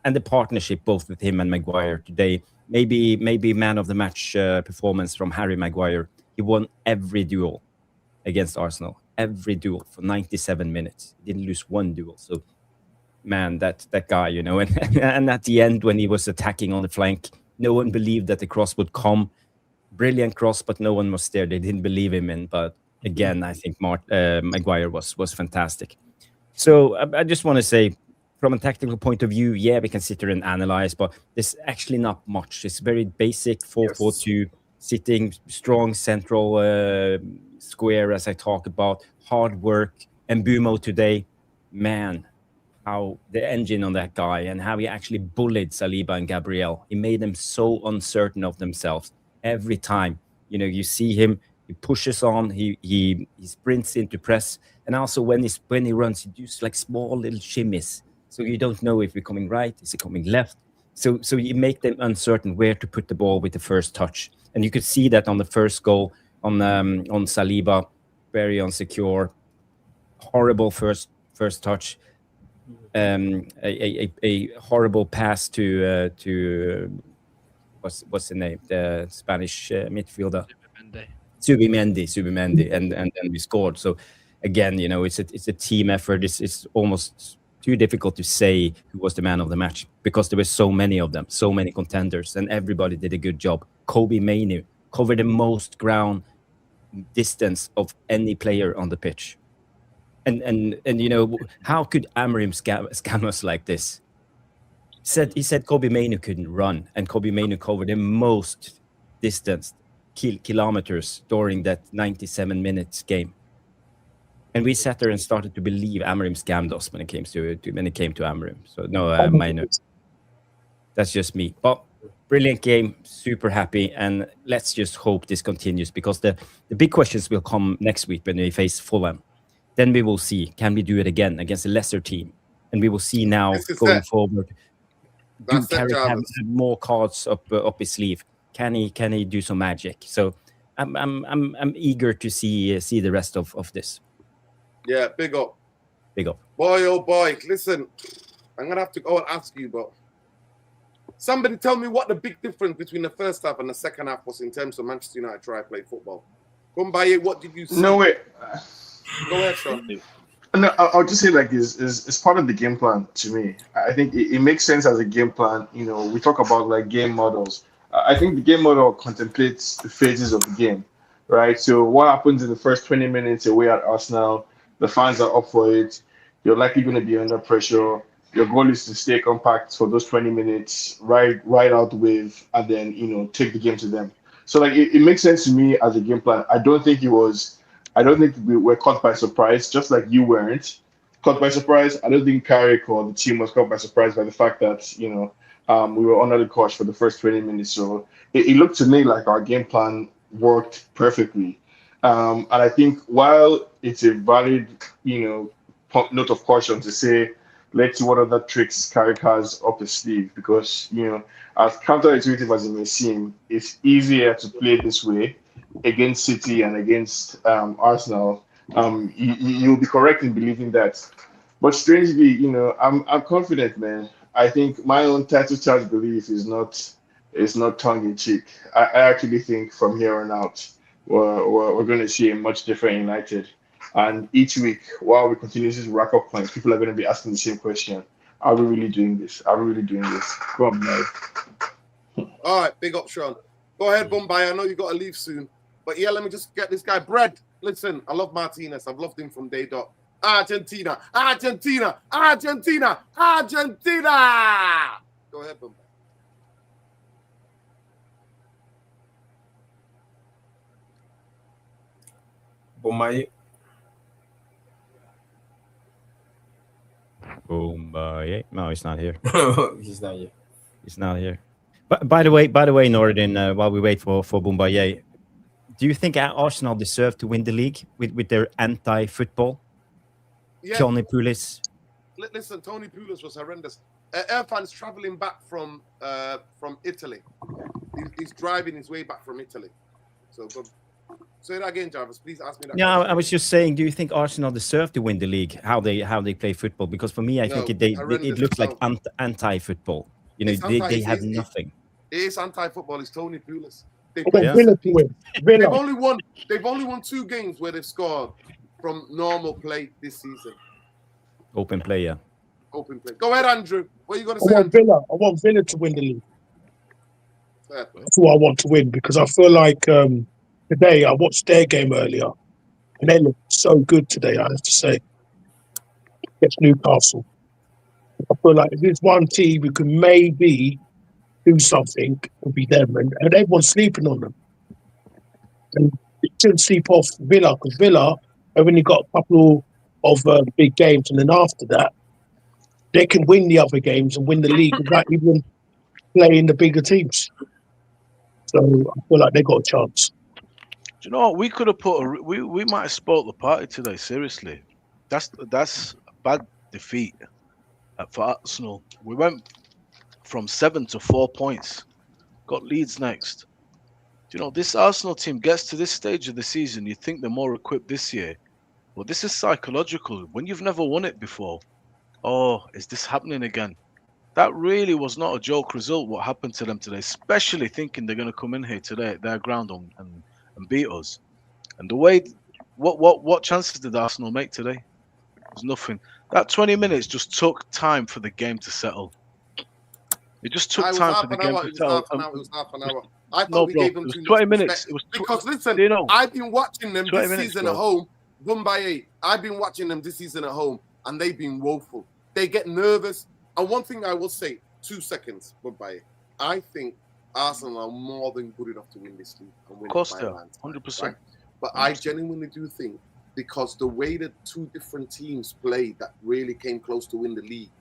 and the partnership both with him and Maguire today, maybe man of the match performance from Harry Maguire. He won every duel, against Arsenal. Every duel for 97 minutes. He didn't lose one duel. So, man, that guy, you know, and at the end when he was attacking on the flank, no one believed that the cross would come. Brilliant cross, but no one was there. They didn't believe him in. But again, I think Maguire was fantastic. So I just want to say, from a tactical point of view, yeah, we can sit here and analyze, but there's actually not much. It's very basic 4-4-2, sitting strong central square, as I talk about, hard work. And Mbumo today, man, how the engine on that guy and how he actually bullied Saliba and Gabriel. He made them so uncertain of themselves every time. You know, you see him, he pushes on, he sprints into press, and also when he runs, he does like small little shimmies. So you don't know if he's coming right, is he coming left. So you make them uncertain where to put the ball with the first touch. And you could see that on the first goal on Saliba, very insecure, horrible first touch. A horrible pass to what's the name? The Spanish midfielder. Subimendi, and then we scored. So again, you know, it's a team effort. It's almost too difficult to say who was the man of the match because there were so many of them, so many contenders, and everybody did a good job. Kobe Mainoo covered the most ground distance of any player on the pitch. And you know, how could Amorim scam us like this? He said Kobe Mainoo couldn't run, and Kobe Mainoo covered the most distance, kilometers during that 97 minutes game. And we sat there and started to believe Amorim scammed us when it came to Amorim. So no, Mainoo. That's just me. But brilliant game, super happy, and let's just hope this continues because the big questions will come next week when we face Fulham. Then we will see, can we do it again against a lesser team? And we will see now going forward. Do Carrick have more cards up his sleeve? Can he do some magic? So I'm eager to see the rest of this. Yeah, big up. Big up. Boy, oh boy. Listen, I'm gonna have to go and ask you, but somebody tell me what the big difference between the first half and the second half was in terms of Manchester United try to play football. Come by it, what did you see? No, wait. Go ahead, Sean. No, I'll just say like this is part of the game plan to me. I think it makes sense as a game plan. You know, we talk about like game models. I think the game model contemplates the phases of the game, right? So what happens in the first 20 minutes away at Arsenal, the fans are up for it. You're likely going to be under pressure. Your goal is to stay compact for those 20 minutes, ride out the wave, and then, you know, take the game to them. So like it makes sense to me as a game plan. I don't think we were caught by surprise, just like you weren't caught by surprise. I don't think Carrick or the team was caught by surprise by the fact that, you know, we were under the cosh for the first 20 minutes. So it looked to me like our game plan worked perfectly. And I think while it's a valid, you know, note of caution to say, let's see what other tricks Carrick has up his sleeve, because, you know, as counterintuitive as it may seem, it's easier to play this way against City and against Arsenal. You'll be correct in believing that. But strangely, you know, I'm confident, man. I think my own title charge belief is not tongue in cheek. I actually think from here on out, we're going to see a much different United. And each week, while we continue to rack up points, people are going to be asking the same question: are we really doing this? Are we really doing this? Go on, man. All right, big up, Sean. Go ahead, Bombay. I know you got to leave soon, but yeah, let me just get this guy. Bread. Listen, I love Martinez. I've loved him from day dot. Argentina, Argentina, Argentina, Argentina. Go ahead, Bombay. Bombay. No, he's not here. He's not here. He's not here. But by the way, Nordin, while we wait for Boumbaye, do you think Arsenal deserve to win the league with their anti-football? Yeah. Tony Pulis. Listen, Tony Pulis was horrendous. Irfan's traveling back from Italy. He's driving his way back from Italy. So say that again, Jarvis. Please ask me that. Yeah, I was just saying, do you think Arsenal deserve to win the league? How they play football? Because for me, I think it looks like anti-football. You know, they have nothing. It is anti-football. It's Tony Pulis. They I play want for Villa set to win. pieces. Villa. They've only won 2 games where they've scored from normal play this season. Open play, yeah. Open play. Go ahead, Andrew. What are you going to I say, want Andrew? Villa. I want Villa to win the league. Fair play. That's what I want to win because I feel like today I watched their game earlier and they looked so good today. I have to say, against Newcastle. I feel like if there's one team who can maybe do something, it'll be them, and everyone's sleeping on them. And it shouldn't sleep off Villa because Villa have only got a couple of big games, and then after that, they can win the other games and win the league without even playing the bigger teams. So I feel like they got a chance. Do you know what? We could have we might have spoiled the party today. Seriously, that's a bad defeat for Arsenal. We went from 7 to 4 points. Got Leeds next. Do you know this Arsenal team gets to this stage of the season? You think they're more equipped this year? Well, this is psychological. When you've never won it before, oh, is this happening again? That really was not a joke result. What happened to them today, especially thinking they're going to come in here today at their ground and beat us. And the way, what chances did Arsenal make today? There's nothing. That 20 minutes just took time for the game to settle. It just took time for the game to settle. It was half an hour. I thought No, we bro, gave them it was too 20 much minutes. respect. It was Because listen, you know, I've been watching them 20 this minutes, season bro. at home. One by 8. I've been watching them this season at home, and they've been woeful. They get nervous. And one thing I will say, 2 seconds, one by 8. I think Arsenal are more than good enough to win this league and win Of course it they by are, land, 100%. right? But I genuinely do think because the way that 2 different teams played that really came close to win the league,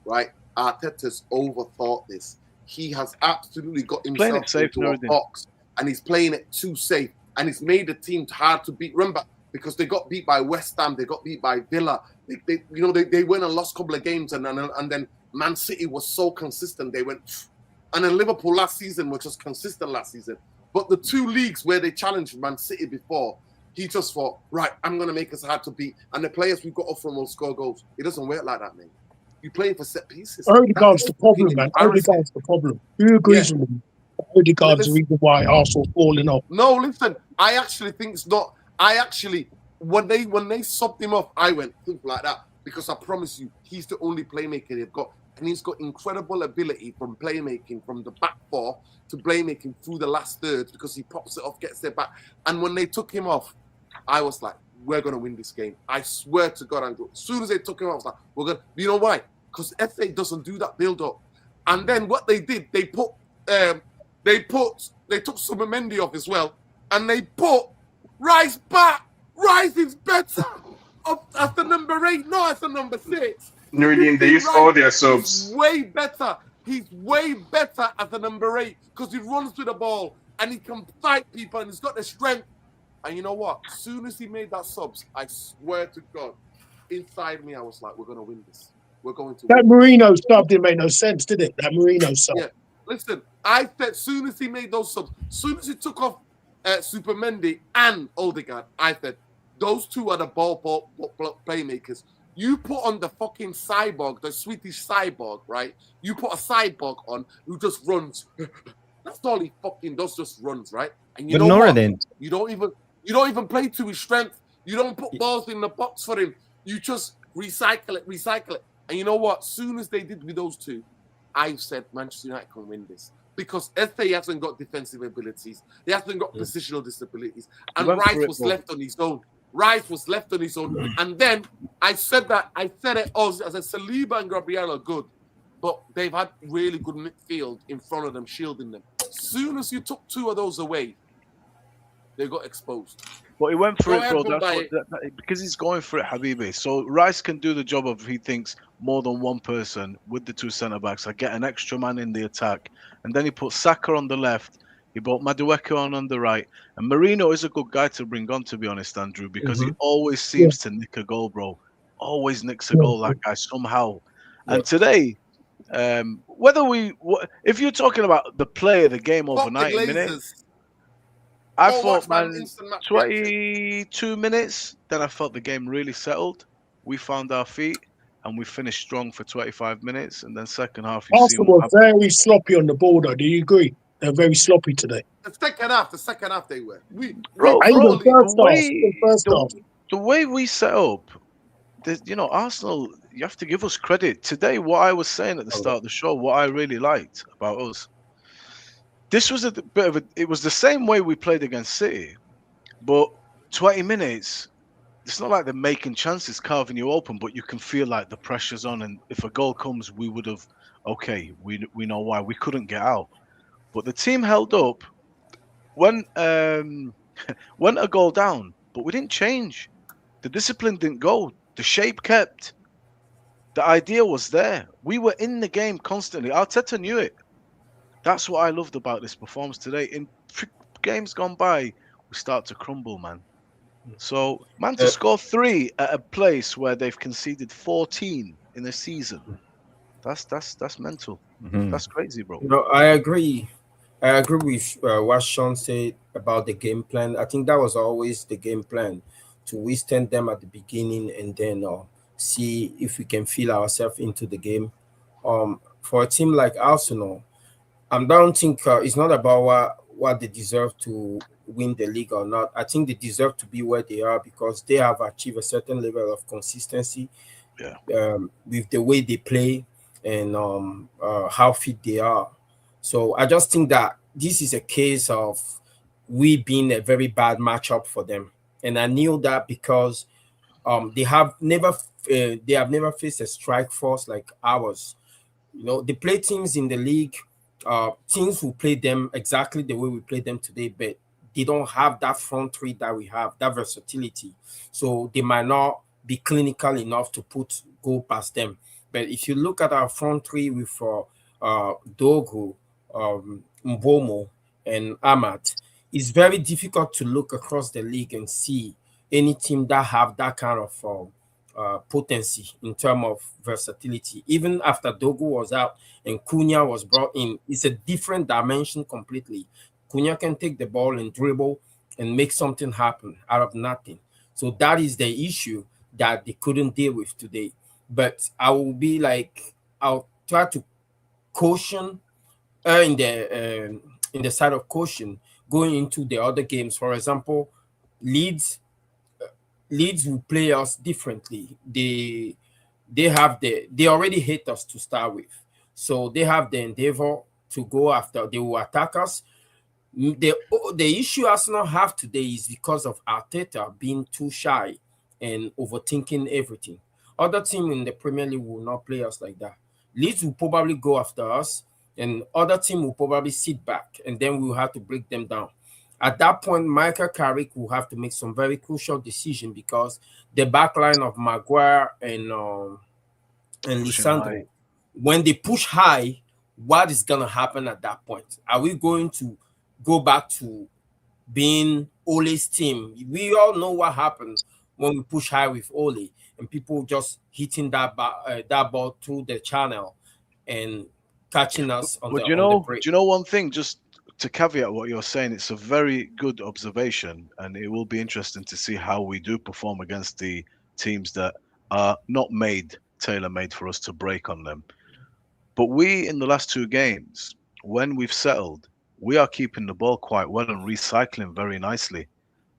right? Arteta's overthought this. He has absolutely got himself into a box, and he's playing it too safe, and it's made the team hard to beat. Remember, because they got beat by West Ham, they got beat by Villa. They went and lost a couple of games, and then Man City was so consistent. They went, and then Liverpool last season was just consistent last season. But the 2 leagues where they challenged Man City before, he just thought, right, I'm going to make us hard to beat. And the players we've got off from will score goals. It doesn't work like that, man. You're playing for set pieces. Odegaard's the problem, man. Odegaard's the problem. Who agrees with me? Odegaard's the reason why Arsenal's falling off. No, listen, I actually think it's not. When they subbed him off, I went, think like that. Because I promise you, he's the only playmaker they've got. And he's got incredible ability from playmaking from the back 4 to playmaking through the last third because he pops it off, gets it back. And when they took him off, I was like, we're going to win this game. I swear to God, Andrew. As soon as they took him off, I was like, we're going to. You know why? Because FA doesn't do that build-up. And then what they did, they took Subimendi off as well. And they put Rice back. Rice is better as the number 8, not as the number 6. Nuruddin, they use all their subs. Way better. He's way better as the number 8 because he runs with the ball and he can fight people and he's got the strength. And you know what? As soon as he made that subs, I swear to God, inside me, I was like, we're going to win this. We're going to That win. Marino sub didn't make no sense, did it? That Marino sub. Yeah. Listen, I said as soon as he made those subs, as soon as he took off Supermendi and Odegaard, I said, those 2 are the ball playmakers. You put on the fucking cyborg, the Swedish cyborg, right? You put a cyborg on who just runs. That's all he fucking does, just runs, right? And you know what? You don't even play to his strength. You don't put balls in the box for him. You just recycle it. And you know what? Soon as they did with those 2, I said Manchester United can win this. Because FA hasn't got defensive abilities. He hasn't got positional disabilities. And Rice was left on his own. And then I said it. I said Saliba and Gabriel are good. But they've had really good midfield in front of them, shielding them. As soon as you took 2 of those away, they got exposed. But he went for it, bro. Because he's going for it, Habibi. So Rice can do the job of, he thinks, more than one person with the 2 centre-backs. I get an extra man in the attack. And then he put Saka on the left. He brought Madueke on the right. And Marino is a good guy to bring on, to be honest, Andrew, because he always seems to nick a goal, bro. Always nicks a goal, that guy, somehow. And today, if you're talking about the play of the game over 90 minutes, I thought, man, 22 minutes, then I felt the game really settled. We found our feet and we finished strong for 25 minutes. And then second half, Arsenal was very sloppy on the ball, though. Do you agree? They're very sloppy today. The second half they were. Bro, I even first the half. way Even first half. the way we set up, Arsenal, you have to give us credit. Today, what I was saying at the start of the show, what I really liked about us, this was a bit of it was the same way we played against City, but 20 minutes, it's not like they're making chances, carving you open, but you can feel like the pressure's on, and if a goal comes, we would have, we know why. We couldn't get out. But the team held up, went a goal down, but we didn't change. The discipline didn't go. The shape kept. The idea was there. We were in the game constantly. Arteta knew it. That's what I loved about this performance today. In games gone by, we start to crumble, man. So, to score 3 at a place where they've conceded 14 in a season, that's mental. Mhm. That's crazy, bro. I agree. I agree with what Sean said about the game plan. I think that was always the game plan, to withstand them at the beginning and then see if we can feel ourselves into the game. For a team like Arsenal, I don't think it's not about what they deserve to win the league or not. I think they deserve to be where they are because they have achieved a certain level of consistency with the way they play and how fit they are. So I just think that this is a case of we being a very bad matchup for them, and I knew that because they have never faced a strike force like ours. They play teams in the league. Teams will play them exactly the way we play them today, but they don't have that front three that we have, that versatility. So they might not be clinical enough to go past them. But if you look at our front three with Dogu, Mbomo, and Ahmad, it's very difficult to look across the league and see any team that have that kind of potency in terms of versatility. Even after Dogu was out and Cunha was brought in, it's a different dimension completely. Cunha can take the ball and dribble and make something happen out of nothing. So that is the issue that they couldn't deal with today. But I'll try to caution in the side of caution going into the other games. For example, Leeds will play us differently. They already hate us to start with, so they have the endeavor to go after. They will attack us. The issue Arsenal have today is because of Arteta being too shy and overthinking everything. Other team in the Premier League will not play us like that. Leeds will probably go after us, and other team will probably sit back, and then we will have to break them down. At that point, Michael Carrick will have to make some very crucial decision because the back line of Maguire and Lisandro, when they push high, what is going to happen at that point? Are we going to go back to being Ole's team? We all know what happens when we push high with Ole and people just hitting that ball through the channel and catching us on the break. Do you know one thing? Just to caveat what you're saying, it's a very good observation, and it will be interesting to see how we do perform against the teams that are not tailor-made for us to break on them. But we, in the last 2 games, when we've settled, we are keeping the ball quite well and recycling very nicely.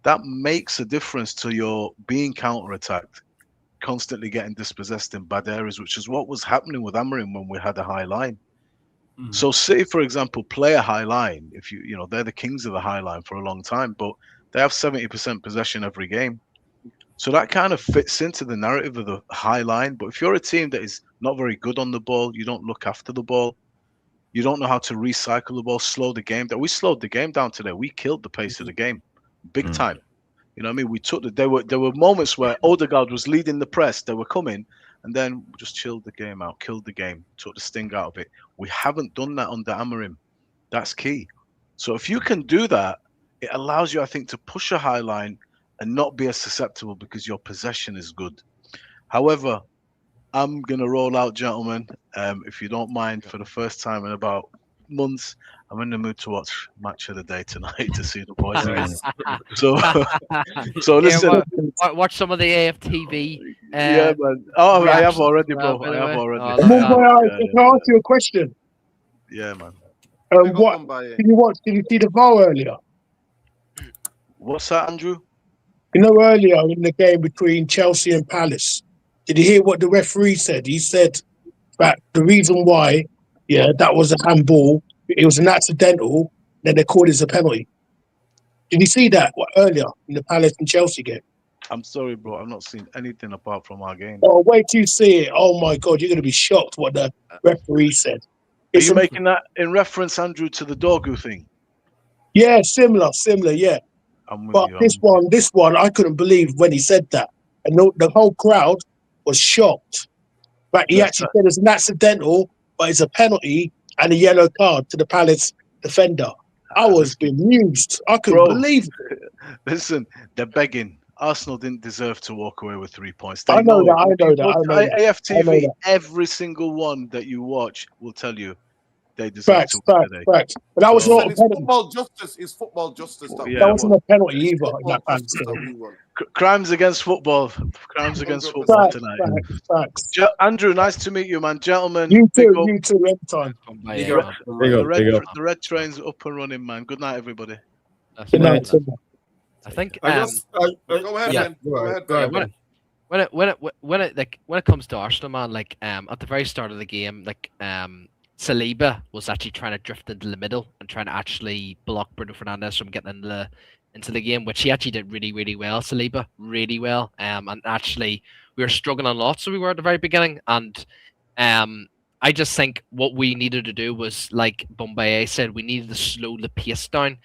That makes a difference to your being counter-attacked, constantly getting dispossessed in bad areas, which is what was happening with Amorim when we had a high line. So City, for example, play a high line. If they're the kings of the high line for a long time, but they have 70% possession every game. So that kind of fits into the narrative of the high line. But if you're a team that is not very good on the ball, you don't look after the ball, you don't know how to recycle the ball, slow the game down. We slowed the game down today. We killed the pace of the game, big time. You know what I mean? We took there were moments where Odegaard was leading the press. They were coming, and then we just chilled the game out, killed the game, took the sting out of it. We haven't done that under Amorim. That's key. So if you can do that, it allows you, I think, to push a high line and not be as susceptible because your possession is good. However, I'm going to roll out, gentlemen, if you don't mind, for the first time in about months. I'm in the mood to watch Match of the Day tonight to see the boys win. So listen. Watch some of the AFTV. Yeah, man. Oh, I have already, bro. I have already. Can I ask you a question? Yeah, man. Big up What Mbaye. did you watch? Did you see the VAR earlier? What's that, Andrew? You know, earlier in the game between Chelsea and Palace, did you hear what the referee said? He said that the reason why, that was a handball. It was an accidental. Then they called it a penalty. Did you see that earlier in the Palace and Chelsea game? I'm sorry, bro. I've not seen anything apart from our game. Oh, wait till you see it. Oh my God, you're going to be shocked what the referee said. Are It's you making that in reference, Andrew, to the Dorgu thing? Yeah, similar, yeah. I'm with But you. this one, I couldn't believe when he said that, and the whole crowd was shocked. But he That's actually said it's an accidental, but it's a penalty and a yellow card to the Palace defender. I was bemused. I couldn't Bro. believe it. Listen, they're begging. Arsenal didn't deserve to walk away with 3 points. I They know that. it. I If know you that. go I to know that. I know AFTV, that. every single one that you watch will tell you they deserve to win today. Facts. But that was So- not a Listen, it's penalty. football justice. It's football justice that Yeah, That we wasn't won. a penalty It's either in football that Palace justice that game. we won. Crimes against football. Crimes against 100%. football tonight. Facts. Andrew, nice to meet you, man. Gentlemen, You big too. up. You too. Anytime. Big Yeah, up. The red train's up and running, man. Good night, everybody. that's Good right. night. Good night. I think Go ahead, yeah, man. Go ahead, go man. ahead. when it comes to Arsenal, man, like at the very start of the game, like Saliba was actually trying to drift into the middle and trying to actually block Bruno Fernandes from getting into the game, which he actually did really, really well. Saliba, really well. And actually we were struggling a lot, so we were at the very beginning. And I just think what we needed to do was, like Bombay said, we needed to slow the pace down.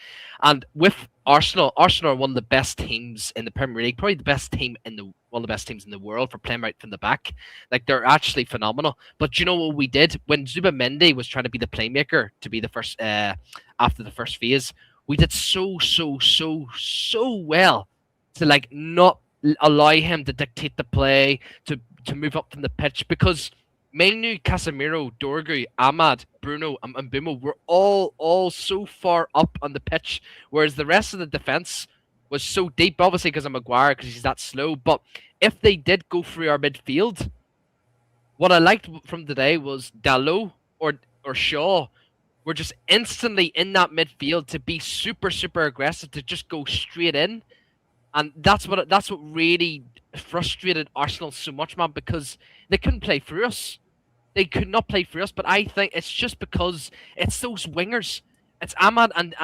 And with Arsenal are one of the best teams in the Premier League, probably the best team one of the best teams in the world for playing right from the back. Like, they're actually phenomenal. But you know what we did when Zubimendi was trying to be the playmaker to be the first after the first phase? We did so well to like not allow him to dictate the play, to move up from the pitch, because Mainu, Casemiro, Dorgu, Ahmad, Bruno, and Mbeumo were all so far up on the pitch, whereas the rest of the defense was so deep, obviously because of Maguire, because he's that slow. But if they did go through our midfield, what I liked from today was Dalot or Shaw were just instantly in that midfield to be super aggressive, to just go straight in. And that's what really frustrated Arsenal so much, man, because they couldn't play through us. They could not play for us, but I think it's just because it's those wingers. It's Ahmad and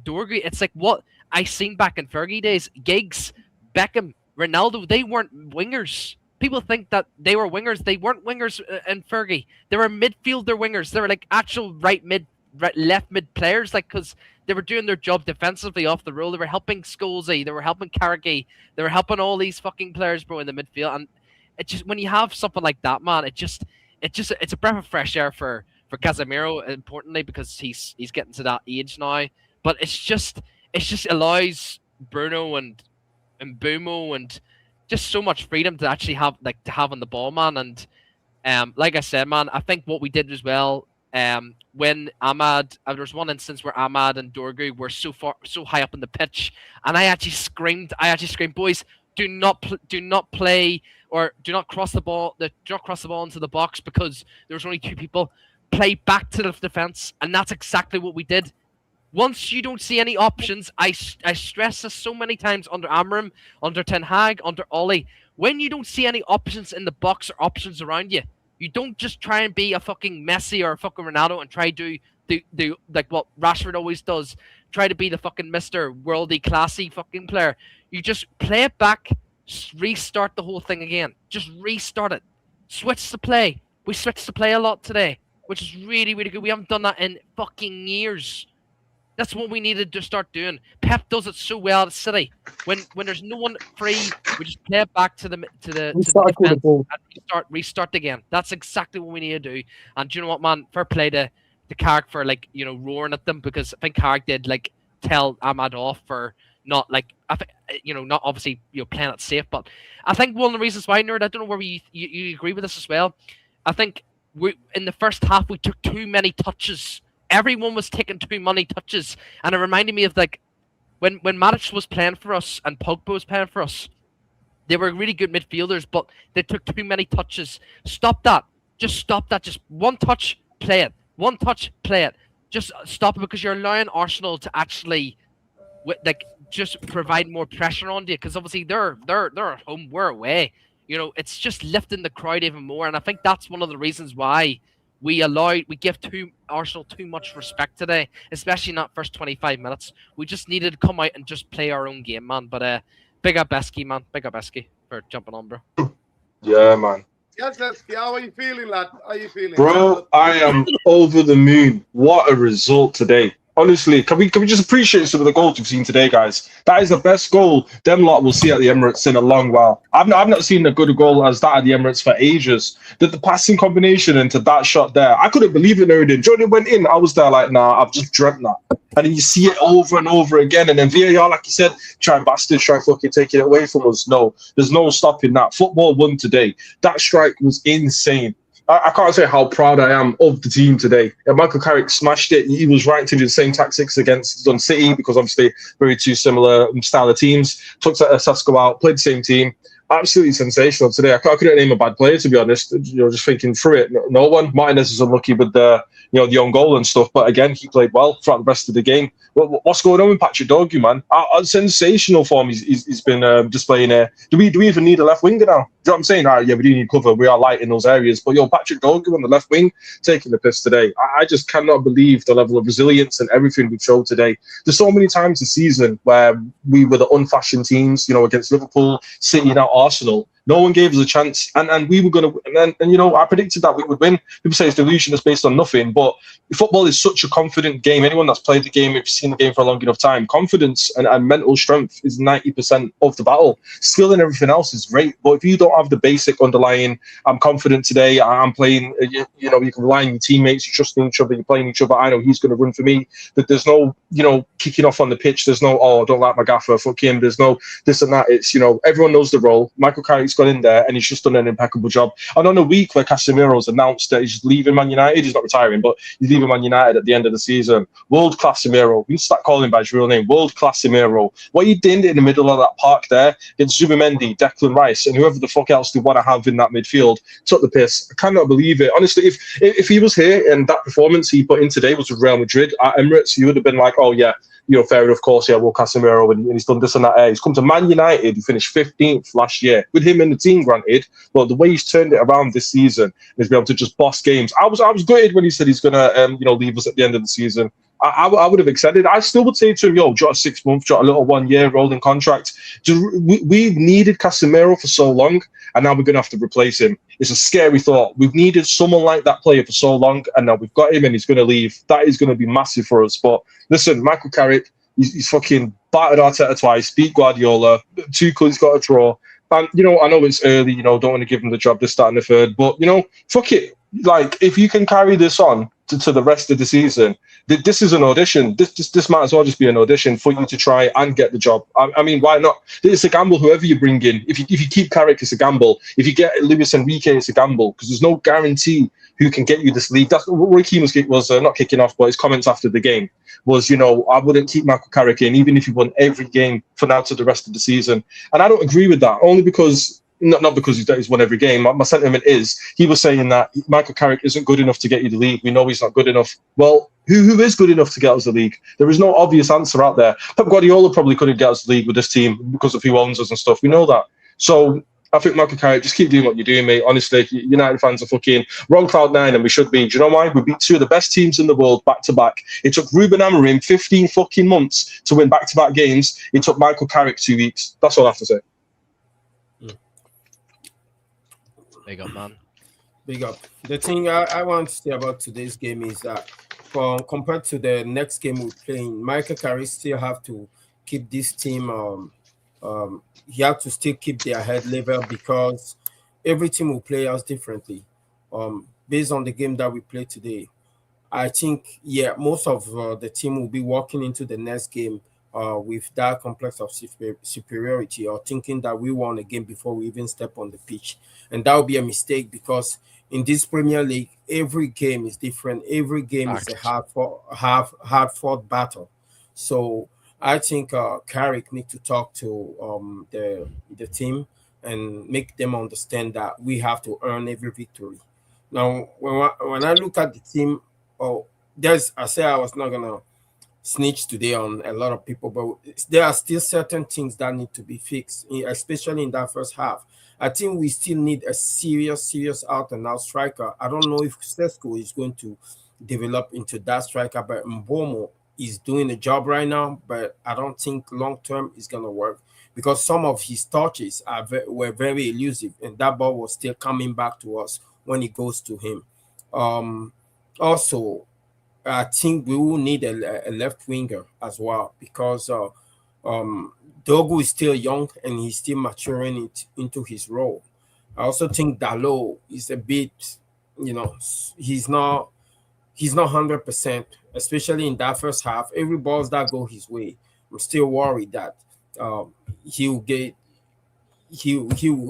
Dorgu. It's like what I seen back in Fergie days. Giggs, Beckham, Ronaldo, they weren't wingers. People think that they were wingers. They weren't wingers in Fergie. They were midfielder wingers. They were like actual left mid players, like, because they were doing their job defensively off the roll. They were helping Scholesy. They were helping Carricky. They were helping all these fucking players, bro, in the midfield. And it just, when you have something like that, man, it's a breath of fresh air for Casemiro, importantly, because he's getting to that age now. But it's just allows Bruno and Mbeumo and just so much freedom to actually have on the ball, man. And like I said, man, I think what we did as well, when Ahmad, there was one instance where Ahmad and Dorgu were so high up in the pitch, and I actually screamed, boys, do not play, or do not cross the ball into the box, because there was only two people. Play back to the defense, and that's exactly what we did. Once you don't see any options, I stress this so many times under Amram, under Ten Hag, under Ollie. When you don't see any options in the box or options around you, you don't just try and be a fucking Messi or a fucking Ronaldo and try to do like what Rashford always does. Try to be the fucking Mr. Worldy, classy fucking player. You just play it back, restart the whole thing again. Just restart it. Switch the play. We switched the play a lot today, which is really, really good. We haven't done that in fucking years. That's what we needed to start doing. Pep does it so well at City. When there's no one free, we just play it back to the defense and restart again. That's exactly what we need to do. And do you know what, man? Fair play to Carrick for, like, you know, roaring at them, because I think Carrick did, like, tell Ahmad off for not, like, I think, you know, not obviously, you know, playing it safe. But I think one of the reasons why, Nerd, I don't know whether you agree with this as well. I think in the first half we took too many touches. Everyone was taking too many touches, and it reminded me of, like, when Matic was playing for us and Pogba was playing for us. They were really good midfielders, but they took too many touches. Stop that. Just stop that. Just one touch, play it. One touch, play it. just stop it, because you're allowing Arsenal to actually, like, just provide more pressure on you, because obviously they're at home, we're away. You know, it's just lifting the crowd even more, and I think that's one of the reasons why we give Arsenal too much respect today, especially in that first 25 minutes. We just needed to come out and just play our own game, man. But big up Esky, man. Big up Esky for jumping on, bro. Yeah, man. Yes, Lesky, how are you feeling, lad? How are you feeling? Bro, I am over the moon. What a result today. Honestly, can we just appreciate some of the goals we've seen today, guys? That is the best goal them lot will see at the Emirates in a long while. I've not seen a good goal as that at the Emirates for ages. The passing combination into that shot there, I couldn't believe it. Nerdin. Jordan went in. I was there like, nah, I've just dreamt that. And then you see it over and over again. And then VAR, like you said, try fucking taking it away from us. No, there's no stopping that. Football won today. That strike was insane. I can't say how proud I am of the team today. Michael Carrick smashed it. He was right to do the same tactics against Dun City, because obviously very two similar style of teams. Took Sasko out, played the same team. Absolutely sensational today. I couldn't name a bad player, to be honest. Just thinking through it, no one. Martinez is unlucky with the own goal and stuff, but again, he played well throughout the rest of the game. What's going on with Patrick Dorgu, man? Sensational form he's been displaying here. Do we even need a left winger now? Do you know what I'm saying? All right, yeah, we do need cover. We are light in those areas. But Patrick Dorgu on the left wing, taking the piss today. I just cannot believe the level of resilience and everything we showed today. There's so many times this season where we were the unfashioned teams, against Liverpool, City, now Arsenal. No one gave us a chance, and we were going to. And I predicted that we would win. People say it's delusion, it's based on nothing, but football is such a confident game. Anyone that's played the game, if you've seen the game for a long enough time, confidence and mental strength is 90% of the battle. Skill and everything else is great, but if you don't have the basic underlying, I'm confident today, I'm playing. You can rely on your teammates, you trust in each other, you're playing each other. I know he's going to run for me. That there's no, kicking off on the pitch. There's no, I don't like my gaffer, fuck him. There's no this and that. It's everyone knows the role. Michael Carrick's got in there and he's just done an impeccable job. And on a week where Casemiro's announced that he's leaving Man United, he's not retiring, but he's leaving Man United at the end of the season. World class Casemiro. We can start calling him by his real name. World class Casemiro. What he did in the middle of that park there against Zubimendi, Declan Rice, and whoever the fuck else they want to have in that midfield, took the piss. I cannot believe it. Honestly, if he was here and that performance he put in today was with Real Madrid at Emirates, you would have been like, oh yeah, fair enough, of course, yeah, well, Casemiro, and he's done this and that. He's come to Man United, he finished 15th last year. With him in the team, granted, but the way he's turned it around this season, he's been able to just boss games. I was gutted when he said he's going to, leave us at the end of the season. I would have accepted. I still would say to him, jot a 6 month, jot a little 1 year rolling contract. We've needed Casemiro for so long, and now we're going to have to replace him. It's a scary thought. We've needed someone like that player for so long, and now we've got him, and he's going to leave. That is going to be massive for us. But listen, Michael Carrick, he's fucking battered Arteta twice, beat Guardiola, Tuchel, he's got a draw. And, I know it's early, don't want to give him the job, this, that, and the third, but, fuck it. Like, if you can carry this on to the rest of the season, this is an audition. This might as well just be an audition for you to try and get the job. I mean, why not? It's a gamble, whoever you bring in. If you keep Carrick, it's a gamble. If you get Luis Enrique, it's a gamble, because there's no guarantee who can get you this league. That's what Roy Keane was not kicking off, but his comments after the game was, I wouldn't keep Michael Carrick in, even if he won every game for now to the rest of the season. And I don't agree with that, only because... Not because he's won every game. My sentiment is he was saying that Michael Carrick isn't good enough to get you the league. We know he's not good enough. Well, who is good enough to get us the league? There is no obvious answer out there. Pep Guardiola probably couldn't get us the league with this team because of who owns us and stuff. We know that. So I think Michael Carrick, just keep doing what you're doing, mate. Honestly, United fans are fucking wrong cloud nine, and we should be. Do you know why? We beat two of the best teams in the world back to back. It took Ruben Amorim 15 fucking months to win back to back games. It took Michael Carrick 2 weeks. That's all I have to say. Big up, man. Big up. The thing I want to say about today's game is that compared to the next game we're playing, Michael Carrick still have to keep this team. He have to still keep their head level, because every team will play us differently. Based on the game that we played today, I think most of the team will be walking into the next game with that complex of superiority, or thinking that we won a game before we even step on the pitch. And that would be a mistake, because in this Premier League, every game is different. Every game is a hard-fought battle. So I think Carrick need to talk to the team and make them understand that we have to earn every victory. Now, when I look at the team, I say I was not gonna snitch today on a lot of people, but there are still certain things that need to be fixed, especially in that first half. I think we still need a serious out and out striker. I don't know if Sesko is going to develop into that striker, but Mbomo is doing the job right now, but I don't think long term is gonna work because some of his touches were very elusive, and that ball was still coming back to us when it goes to him. Also, I think we will need a left winger as well because Dogu is still young and he's still maturing it into his role. I also think Dalot is a bit, he's not 100%, especially in that first half. Every balls that go his way, I'm still worried that he will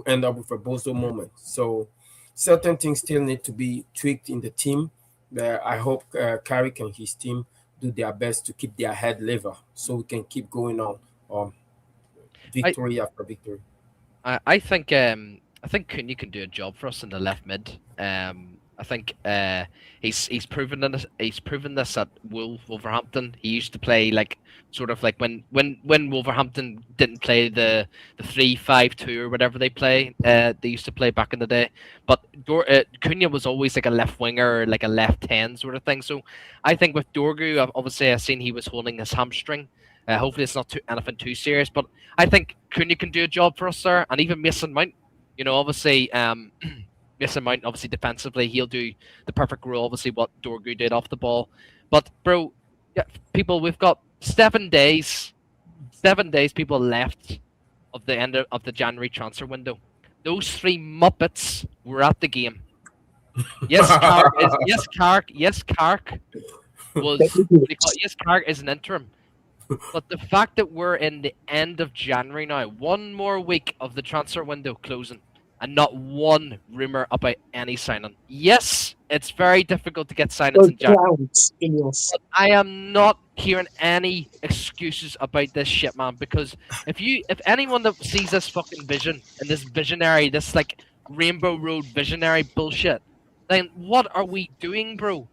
end up with a bozo moment. So certain things still need to be tweaked in the team. I hope Carrick and his team do their best to keep their head level so we can keep going on victory after victory. I think Cunha can do a job for us in the left mid. I think he's proven this. He's proven this at Wolverhampton. He used to play like sort of like when Wolverhampton didn't play the 3-5-2 or whatever they play. They used to play back in the day. But Cunha was always like a left winger, or like a left 10 sort of thing. So I think with Dorgu, obviously I've seen he was holding his hamstring. Hopefully it's not anything too serious. But I think Cunha can do a job for us there, and even Mason Mount. Obviously. Mason Mount, obviously defensively, he'll do the perfect role. Obviously, what Dorgu did off the ball. But bro, people, we've got 7 days. 7 days, people left of the end of the January transfer window. Those 3 Muppets were at the game. Yes, Kark was. Yes, Kark is an interim. But the fact that we're in the end of January now, 1 more week of the transfer window closing, and not one rumor about any signing. Yes, it's very difficult to get signings in January. But I am not hearing any excuses about this shit, man. Because if anyone that sees this fucking vision and this visionary, this like Rainbow Road visionary bullshit, then what are we doing, bro?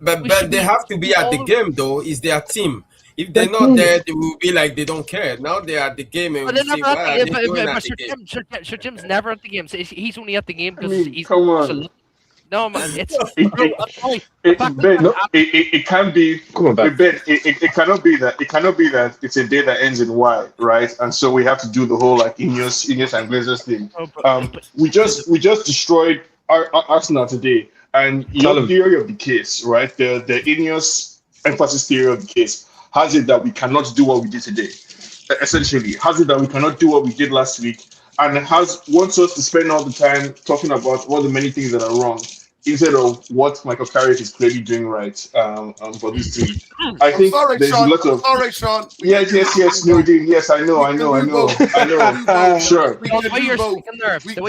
But they have to be at the game, though. Is their team? If they're not there, they will be like they don't care. Now they're at the game and we say, why are they doing at the game? Sir Jim's never at the game. So he's only at the game because he's... Come on. No, man, it can be. Come on, Ben. It cannot be that. It cannot be that it's a day that ends in Y, right? And so we have to do the whole like Ineos and Glazers thing. We just destroyed our Arsenal today, and your theory of the case, right? The Ineos emphasis theory of the case has it that we cannot do what we did today. Essentially, has it that we cannot do what we did last week, and wants us to spend all the time talking about all the many things that are wrong instead of what Michael Carrick is clearly doing right for this team. I think there's a lot of... Sorry, Sean. Yes, Nudin. Yes, I know. Sure. The way you're speaking there, the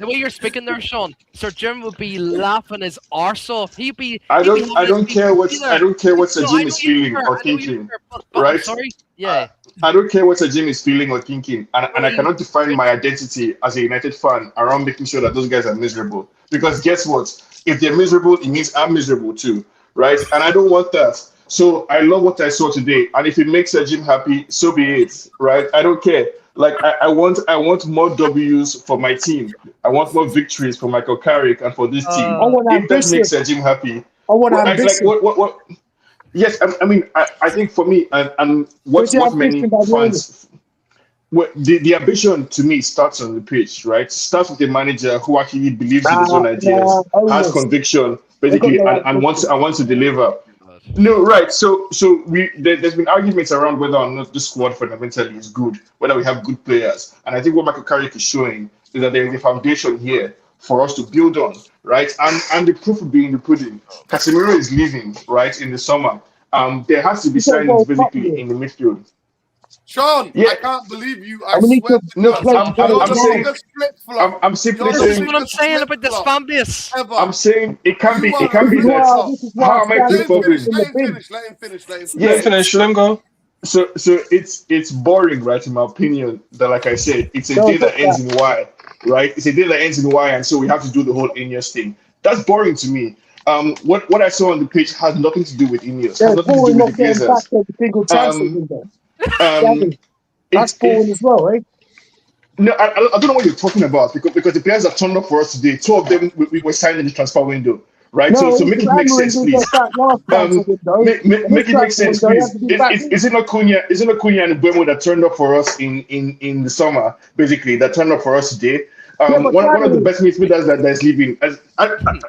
way you're speaking there, Sean, Sir Jim would be laughing his arse off. I don't care what Sir Jim is feeling or thinking. Right? Sorry. Yeah. I don't care what Sir Jim is feeling or thinking, and I cannot define my identity as a United fan around making sure that those guys are miserable. Because guess what? If they're miserable, it means I'm miserable too, right? And I don't want that. So I love what I saw today, and if it makes Sir Jim happy, so be it, right? I don't care. Like I want more W's for my team. I want more victories for Michael Carrick and for this team. If that makes Sir Jim happy, what? Yes, I think for me, and what many fans, the ambition to me starts on the pitch, right? Starts with a manager who actually believes in his own ideas, has conviction, basically, and wants to deliver. No, right. So there's been arguments around whether or not the squad fundamentally is good, whether we have good players, and I think what Michael Carrick is showing is that there is a foundation here for us to build on, right? And the proof will be in the pudding. Casemiro is leaving, right, in the summer. There has to be signings basically in the midfield. Sean, yeah. I can't believe you. I swear I'm simply saying what I'm saying about this fan base. I'm saying it can be that. How am I too focused? Let him finish. Let him go. So it's boring, right? In my opinion, that like I said, it's a day that ends in Y, right? It's a day that ends in Y, and so we have to do the whole Ineos thing. That's boring to me. what I saw on the pitch has nothing to do with Ineos. Yeah, Has nothing to Bowen do not with the getting back Glazers. every single transfer Um, window. um, That's Bowen as well, eh? No, I don't know what you're talking about because the players that turned up for us today, two of them we were signed in the transfer window, right? No, So make it make Amorim sense, didn't please. get back last transfer window. Make it make sense, Window, he had please. to be back. Is it not Cunha? Is it not Cunha and Buemo that turned up for us in the summer, basically that turned up for us today? Yeah, but One of the January, best midfielders that's leaving.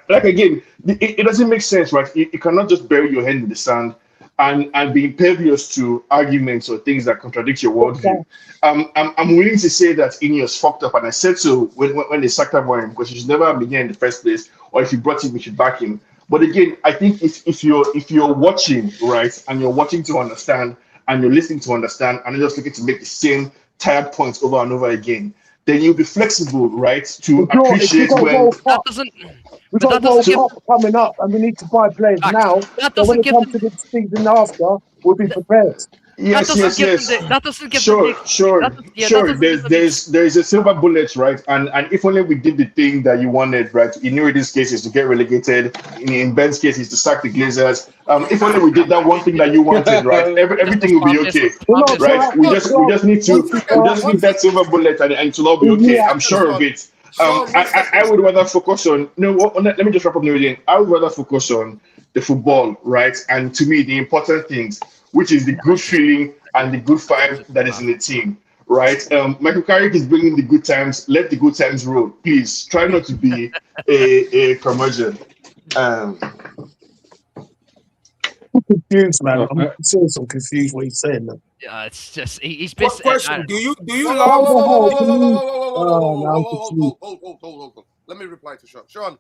Like again, it doesn't make sense, right? You cannot just bury your head in the sand and be impervious to arguments or things that contradict your worldview. I'm willing to say that Ineos fucked up, and I said so when they sacked him because he should never have been here in the first place. Or if you brought him, we should back him. But again, I think if you're watching, right, and you're watching to understand, and you're listening to understand, and you're just looking to make the same tired points over and over again, then you'll be flexible, right, to appreciate when. That doesn't. We've But got that World doesn't give. Cup coming up, and we need to buy players Fact. now. That So when doesn't it give comes them. to the season after, we'll be prepared. Yes, That doesn't yes, give yes. them. That doesn't give Sure, them. sure, That doesn't, yeah, sure. That doesn't give them. There's a silver bullet, right? And if only we did the thing that you wanted, right? In Nuridi's case is to get relegated. In Ben's case is to sack the Glazers. If only we did that one thing that you wanted, right? Everything will be okay, right? We just need that silver bullet, and it'll all be okay. I'm sure of it. I would rather focus on let me just wrap up Nuridi. I would rather focus on the football, right? And to me, the important things, which is the good feeling and the good vibe that is in the team, right? Michael Carrick is bringing the good times. Let the good times roll. Please try not to be a curmudgeon. I'm confused, man. I'm serious. I'm confused what he's saying. Man. Yeah, it's just he's What basically. question? Do you How love? the hell can you? Oh, now I'm confused. Hold. Let me reply to Sean. Sean,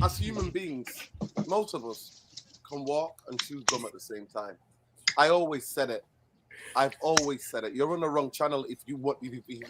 as human beings, most of us can walk and chew gum at the same time. I always said it. I've always said it. You're on the wrong channel if you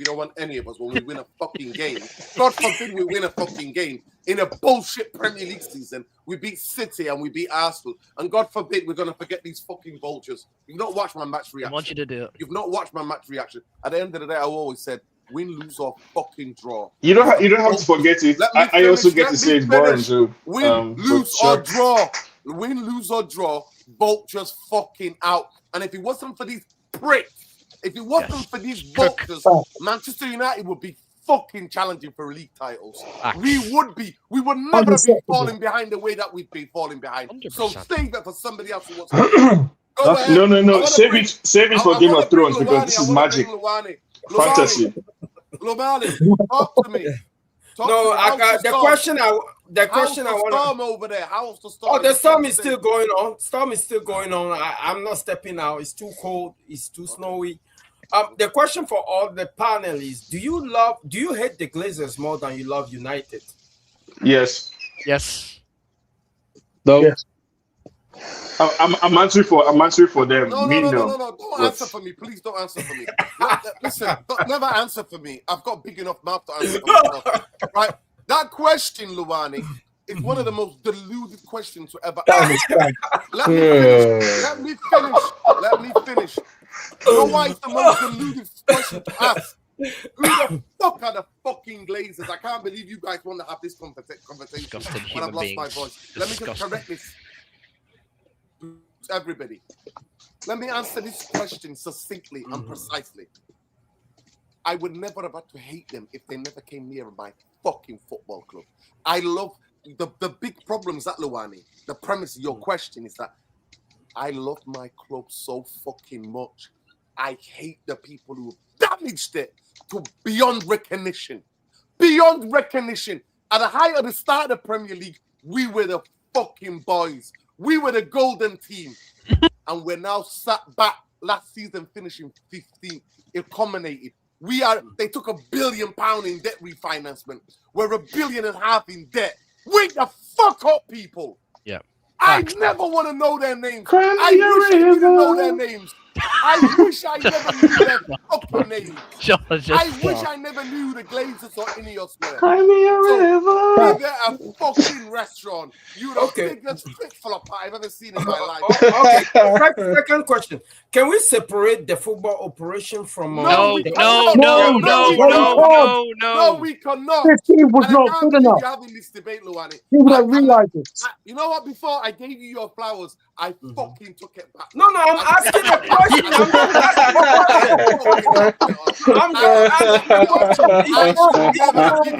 don't want any of us when we win a fucking game. God forbid we win a fucking game in a bullshit Premier League season. We beat City and we beat Arsenal. And God forbid we're going to forget these fucking vultures. You've not watched my match reaction. I want you to do it. You've not watched my match reaction. At the end of the day, I always said, win, lose, or fucking draw. You don't have to forget it. I also get to say it's boring too. Win, lose, or draw. Win, lose, or draw. Vultures fucking out. And if it wasn't for these pricks, if it wasn't for these vultures, Manchester United would be fucking challenging for league titles. We would never be falling behind the way that we've been falling behind. 100%. So save that for somebody else who wants to. No. Save it for Game of Thrones because this is magic. Fantasy. Lomani, talk to me. The question I want. Storm over there. How's the storm? Oh, the storm is still going on. Storm is still going on. I'm not stepping out. It's too cold. It's too snowy. The question for all the panelists: Do you hate the Glazers more than you love United? Yes. Yes. No. Yes. I'm answering for them. No. Don't answer for me. Please don't answer for me. Listen, never answer for me. I've got big enough mouth to answer for myself. Right? That question, Luani, is one of the most deluded questions to ever ask. Let me finish. You know why it's the most deluded question to ask? Who the fuck are the fucking Glazers? I can't believe you guys want to have this conversation when I've lost my voice. Let me just correct this. Everybody, let me answer this question succinctly and precisely. I would never have had to hate them if they never came near my fucking football club. I love the big problems that Luani. The premise of your question is that I love my club so fucking much. I hate the people who damaged it to beyond recognition. Beyond recognition. At the height of the start of the Premier League, we were the fucking boys. We were the golden team. And we're now sat back last season finishing 15th. It culminated. They took £1 billion in debt refinancement. We're £1.5 billion in debt. Wake the fuck up, people. Yeah. I never want to know their names. I wish I didn't know their names. I wish I never knew their fucking names. I wish I never knew the Glazers or Ineos were. So, they're a fucking restaurant. You're the biggest flip flop I've ever seen in my life. Okay. Second question. can we separate the football operation from No, we no, cannot. no, no, we no, cannot. no, No, we cannot. 15 was And I not can't good believe enough. you're having this debate, Luani. People don't realize it. You know what? Before I gave you your flowers, I fucking took it back. No, I'm asking a question. I'm not asking a question. I'm just asking a question.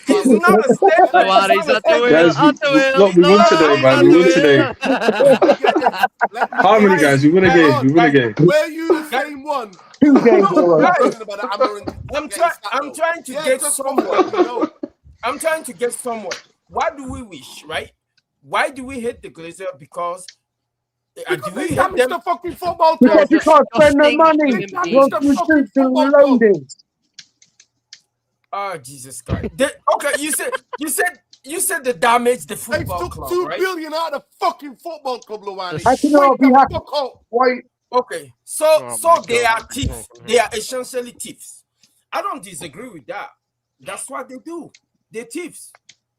It's not a statement. Luani's at the wheel, Guys, at the wheel. look, we won today, man. We won today. How many guys? We won a game. We won a game. Were you the same one? 2 games all around. I'm trying to get somewhere. I'm trying to get somewhere. Why do we wish, right? Why do we hate the Glazers? Because they damaged the fucking football Because club. you can't spend no money. They damaged You're the fucking restricting football club. loadings. Oh Jesus Christ! Okay, you said the damage the They football took club, 2 right? billion out of the fucking football club, Luani. I can all be happy. Why? Okay, so they are thieves. They are essentially thieves. I don't disagree with that. That's what they do. They're thieves.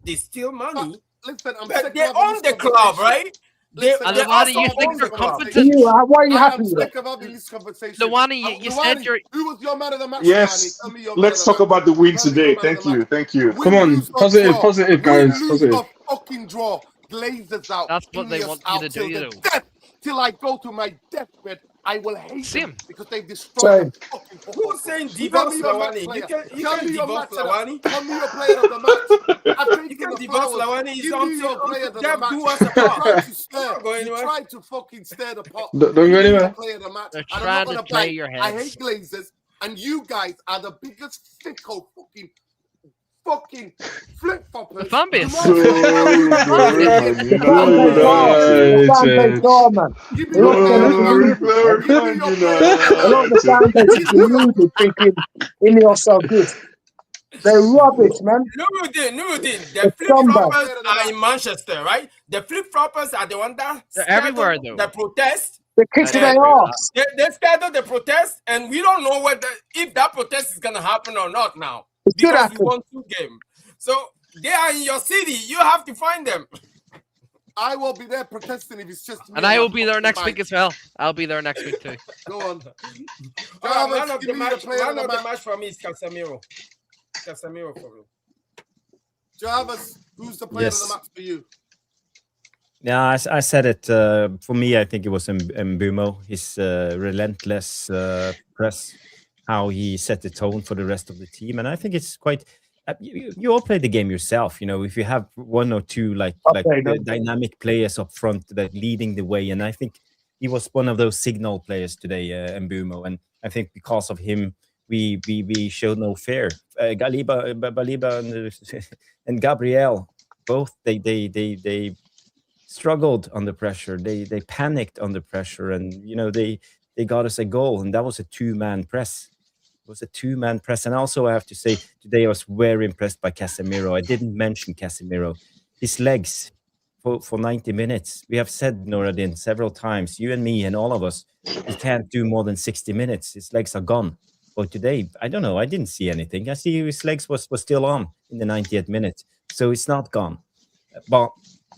They steal money. Listen, But they own the club, right? They Luani, you also think own you're the club. competent? Why are you I happy am with sick it? of having this conversation. Luani, you said you're. Who was your man of the match? Yes. Luani? Tell me your man Let's of the talk match. about the win Tell me today. your man of Thank the you. match. Thank you. Win, Come on, lose, or positive, draw. positive, Win, guys, lose, positive. or fucking draw. Glazers out. That's what they Ineos want you out to till do, the you know. death. Till I go to my deathbed, I will hate Same. them because they've destroyed the fucking football. Who's saying Tell divorce me your match Lawani? player. You Tell can me your divorce match of the, Lawani. tell me your player of the match. I've You taken can the divorce flowers. Lawani. Give me your player of the Death match. do us You apart. tried to I'm stir. not going You anywhere. tried to fucking stir the pot. Don't Give go me your anywhere. player of the match. They're And I'm trying not to gonna play bite. your I heads. hate Glazers, and you guys are the biggest sicko fucking flip floppers. The fan base. So good, man. The fan base are, man. Give me A lot your of player them of the are match. deluded. Give me your player of the A lot of the fan base is deluded, thinking Ineos are good. They're rubbish, man. Nuruddin, The the flip scumbag. floppers are in Manchester, right? The flip floppers are the one that They're everywhere, started though. the protest. They're kicking They're their ass. They started the protest, and we don't know if that protest is gonna happen or not now It should because we happen. won 2 games. So they are in your city. You have to find them. I will be there protesting if it's just me. And I my will be there fucking next mind. week as well. I'll be there next week too. Go on. Man of give the me your match. player Man of of the the match. match for me is Casemiro. Casemiro for me. Jarvis, who's the player of the Yes. match for you? Yeah, I said it. For me, I think it was Mbumo. His relentless press, how he set the tone for the rest of the team, and I think it's quite. You all play the game yourself, you know. If you have 1 or 2 dynamic players up front that leading the way, and I think he was one of those signal players today, Mbumo, and I think because of him, we showed no fear. Baliba and Gabriel, both they struggled under pressure. They panicked under pressure, and you know they got us a goal, and that was a 2-man press. It was a 2-man press, and also I have to say today I was very impressed by Casemiro. I didn't mention Casemiro. His legs for 90 minutes. We have said, Noradin, several times, you and me and all of us, he can't do more than 60 minutes. His legs are gone. But today, I don't know. I didn't see anything. I see his legs was still on in the 90th minute, so it's not gone. But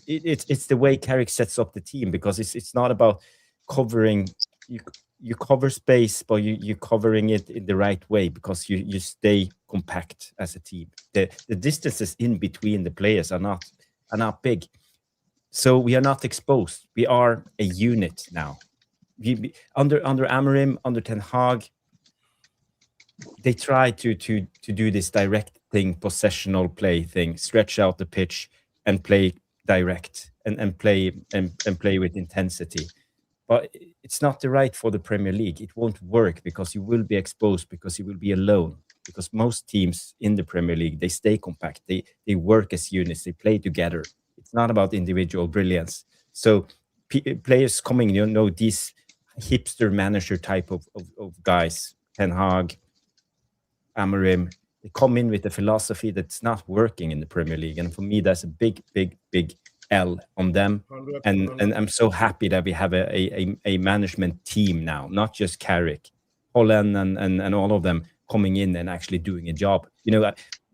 it's the way Carrick sets up the team, because it's not about covering. You cover space, but you're covering it in the right way, because you stay compact as a team. The distances in between the players are not big, so we are not exposed. We are a unit now. Under Amorim, under Ten Hag, they try to do this direct thing, possessional play thing, stretch out the pitch and play direct and play with intensity. But it's not the right for the Premier League. It won't work, because you will be exposed, because you will be alone. Because most teams in the Premier League, they stay compact. They work as units. They play together. It's not about individual brilliance. So players coming, these hipster manager type of guys, Ten Hag, Amorim, they come in with a philosophy that's not working in the Premier League. And for me, that's a big L on them. And I'm so happy that we have a management team now, not just Carrick, Holland and all of them coming in and actually doing a job. You know,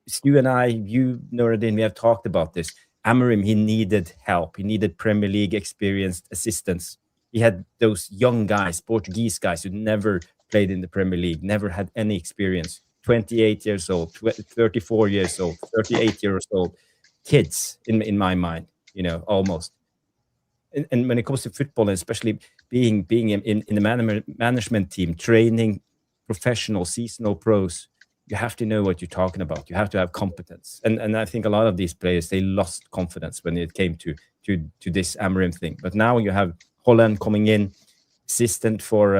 Stu and I, you, Noradin, we have talked about this. Amorim, he needed help. He needed Premier League experienced assistants. He had those young guys, Portuguese guys who never played in the Premier League, never had any experience. 28 years old, 34 years old, 38 years old, kids in my mind, almost. And when it comes to football, and especially being in the management team, training professional seasonal pros, you have to know what you're talking about. You have to have competence. And I think a lot of these players, they lost confidence when it came to this Amorim thing. But now you have Holland coming in, assistant for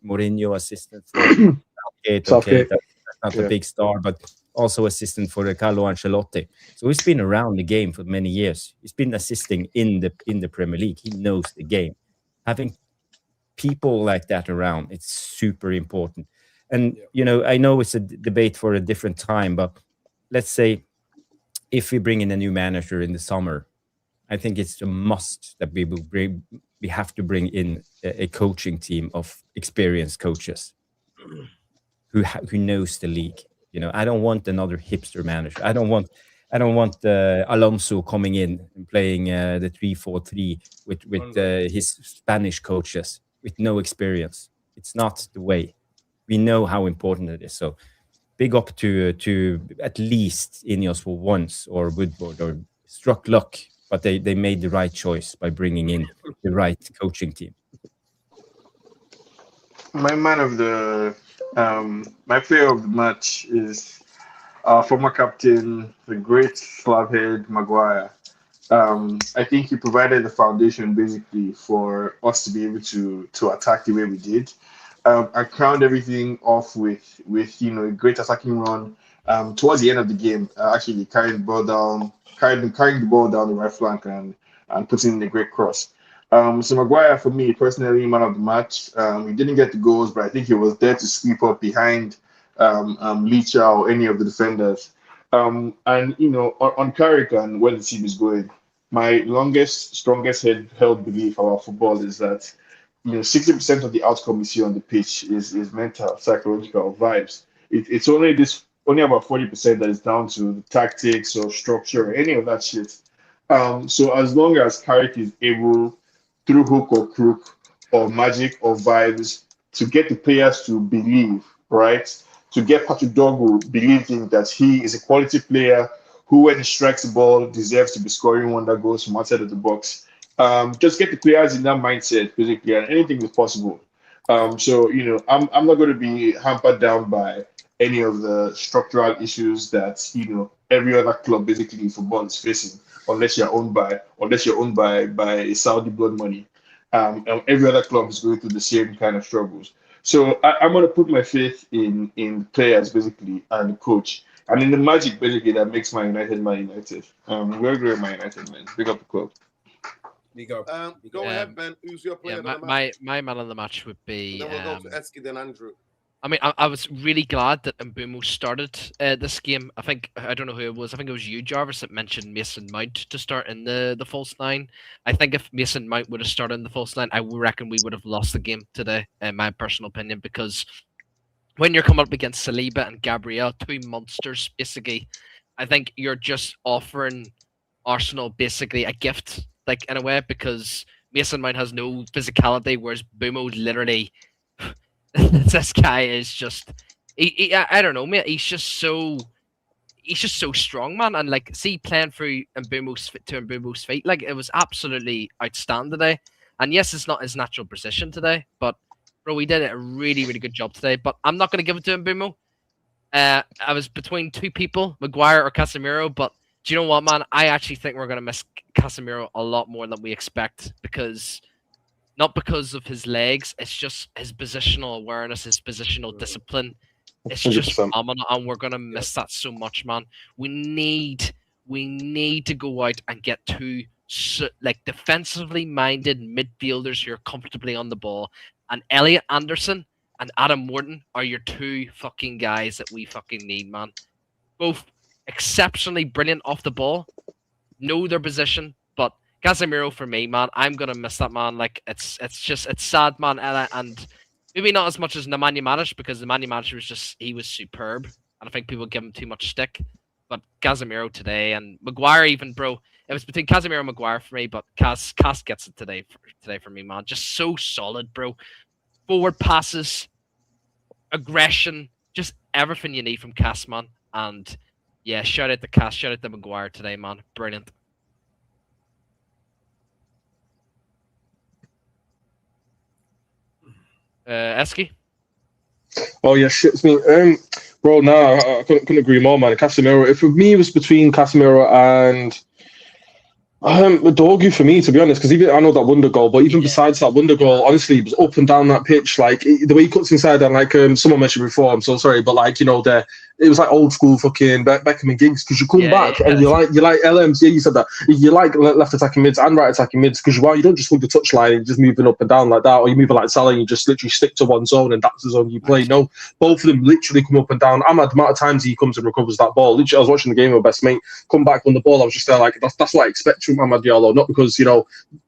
Mourinho, assistant for Southgate. Okay, that's not a big star, but also assistant for Carlo Ancelotti. So he's been around the game for many years. He's been assisting in the Premier League. He knows the game. Having people like that around, it's super important. And I know it's a debate for a different time, but let's say if we bring in a new manager in the summer, I think it's a must that we have to bring in a coaching team of experienced coaches who knows the league. I don't want another hipster manager. I don't want Alonso coming in and playing the 3-4-3 with his Spanish coaches with no experience. It's not the way. We know how important it is. So big up to at least Ineos for once, or Woodward, or struck luck, but they made the right choice by bringing in the right coaching team. My man of the my player of the match is former captain, the great Slavhead Maguire. I think he provided the foundation basically for us to be able to attack the way we did. I crowned everything off with a great attacking run. Towards the end of the game, actually carrying the ball down the right flank and putting in a great cross. So Maguire, for me personally, man of the match. He didn't get the goals, but I think he was there to sweep up behind Licha or any of the defenders. And on character and where the team is going, my strongest held belief about football is that 60% of the outcome you see on the pitch is mental, psychological vibes. It's only about 40% that is down to the tactics or structure or any of that shit. So as long as Carrick is able, through hook or crook or magic or vibes, to get the players to believe, right? To get Patrick Dorgu believing that he is a quality player who, when he strikes the ball, deserves to be scoring one that goes from outside of the box. Just get the players in that mindset, basically, and anything is possible. So I'm not going to be hampered down by any of the structural issues that every other club basically in football is facing, unless you're owned by Saudi blood money. And every other club is going through the same kind of struggles. So I'm going to put my faith in players basically and the coach, and in the magic basically that makes Man United Man United. We're great Man United, man. Big up the club. Big up. Go ahead, Ben. Who's your player? My man of the match would be. And then we'll go to Eski, then Andrew. I mean, I was really glad that Mbumo started this game. I don't know who it was. I think it was you, Jarvis, that mentioned Mason Mount to start in the false nine. I think if Mason Mount would have started in the false nine, I reckon we would have lost the game today, in my personal opinion, because when you're coming up against Saliba and Gabriel, two monsters, basically, I think you're just offering Arsenal basically a gift, like, in a way, because Mason Mount has no physicality, whereas Mbumo literally... this guy is just I don't know, mate. He's just so strong, man. And like, see, playing through Mbumo's feet, like, it was absolutely outstanding today. And yes, it's not his natural position today, but bro, he did a really, really good job today. But I'm not going to give it to Mbumo. I was between two people, Maguire or Casemiro. But do you know what, man? I actually think we're going to miss Casemiro a lot more than we expect, because. Not because of his legs, it's just his positional awareness, his positional discipline. It's just phenomenal, and we're gonna miss that so much, man. We need to go out and get two defensively minded midfielders who are comfortably on the ball. And Elliot Anderson and Adam Morton are your two fucking guys that we fucking need, man. Both exceptionally brilliant off the ball, know their position, but Casemiro, for me, man, I'm gonna miss that, man. Like, it's sad, man, and maybe not as much as Nemanja Matic, because Nemanja Matic he was superb, and I think people give him too much stick. But Casemiro today, and Maguire even, bro, It was between Casemiro and Maguire for me, but Cas gets it today for me, man. Just so solid, bro. Forward passes, aggression, just everything you need from Cas, man. And yeah, shout out to Cas, shout out to Maguire today, man. Brilliant. Eski? Oh yeah, shit, it's me. Bro, nah, I couldn't agree more, man. Casemiro. If for me it was between Casemiro and Dorgu for me, to be honest, because even I know that wonder goal, but even besides that wonder goal, honestly, it was up and down that pitch, like the way he cuts inside, and like someone mentioned before, I'm so sorry, but like it was like old school fucking Beckham and Giggs, because you come back and you like LMs, you said that you like left attacking mids and right attacking mids, because you don't just hold the touchline and you're just moving up and down like that, or you're moving like Salah and you just literally stick to one zone and that's the zone you play. No, both of them literally come up and down. Ahmad, the amount of times he comes and recovers that ball, literally, I was watching the game with my best mate, come back on the ball, I was just there like, that's what I expect from Ahmad Diallo, not because,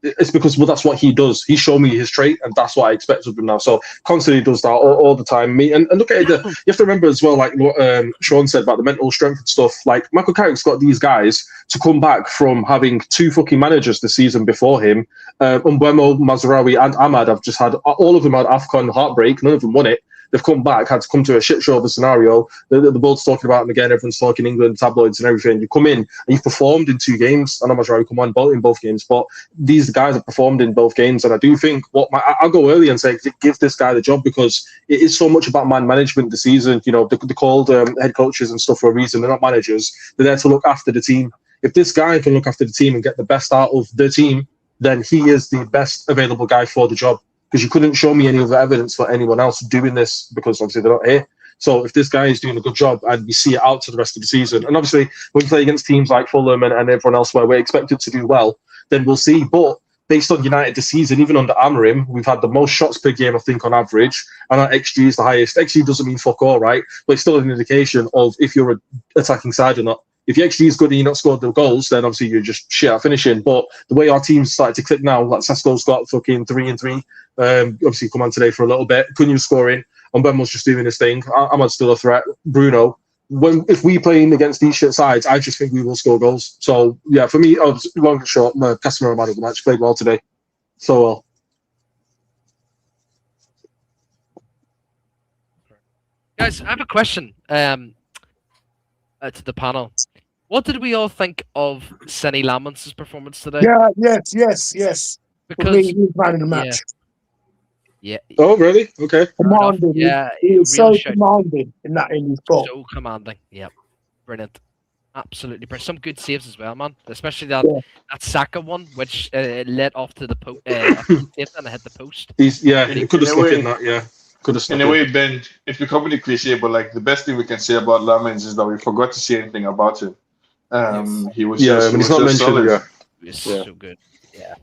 it's because, that's what he does. He showed me his trait and that's what I expect of him now. So constantly does that all the time. And look at it, you have to remember as well, like what Sean said about the mental strength and stuff, like Michael Carrick's got these guys to come back from having 2 fucking managers the season before him. Mbeumo, Mazraoui and Ahmad have just had, all of them had AFCON heartbreak, none of them won it. They've come back, had to come to a shit show of a scenario. The world's talking about them again. Everyone's talking England, tabloids and everything. You come in and you've performed in 2 games. I know Mazraoui come on in both games, but these guys have performed in both games. And I do think I'll go early and say give this guy the job, because it is so much about man management this season. They're called head coaches and stuff for a reason. They're not managers. They're there to look after the team. If this guy can look after the team and get the best out of the team, then he is the best available guy for the job. Because you couldn't show me any other evidence for anyone else doing this, because obviously they're not here. So if this guy is doing a good job and we see it out to the rest of the season, and obviously when we play against teams like Fulham and everyone else where we're expected to do well, then we'll see. But based on United this season, even under Amorim, we've had the most shots per game, I think, on average, and our XG is the highest. XG doesn't mean fuck all, right? But it's still an indication of if you're an attacking side or not. If your XG is good and you're not scored the goals, then obviously you're just shit at finishing. But the way our team's started to click now, like Sesko's got fucking 3 and 3. Obviously come on today for a little bit. Cunha's scoring, and Benmo's just doing his thing. Ahmad's still a threat. Bruno. If we playing against these shit sides, I just think we will score goals. So yeah, for me, long and short, Casemiro man of the match, played well today. So well. Guys, I have a question to the panel. What did we all think of Senny Lamans' performance today? Yeah, yes. Because For me, he was man of the match. Yeah. Oh, really? Okay. Commanding. Yeah, he was real so shout. commanding in his box. So commanding. Yep. Brilliant. Absolutely brilliant. Some good saves as well, man. Especially that Saka one, which led off to the post and hit the post. He could have stuck in that, yeah. In a way, Ben, it's becoming a cliche, but like the best thing we can say about Lamens is that we forgot to say anything about him. He was when he's not mentioned, solid. He was so good. Yeah.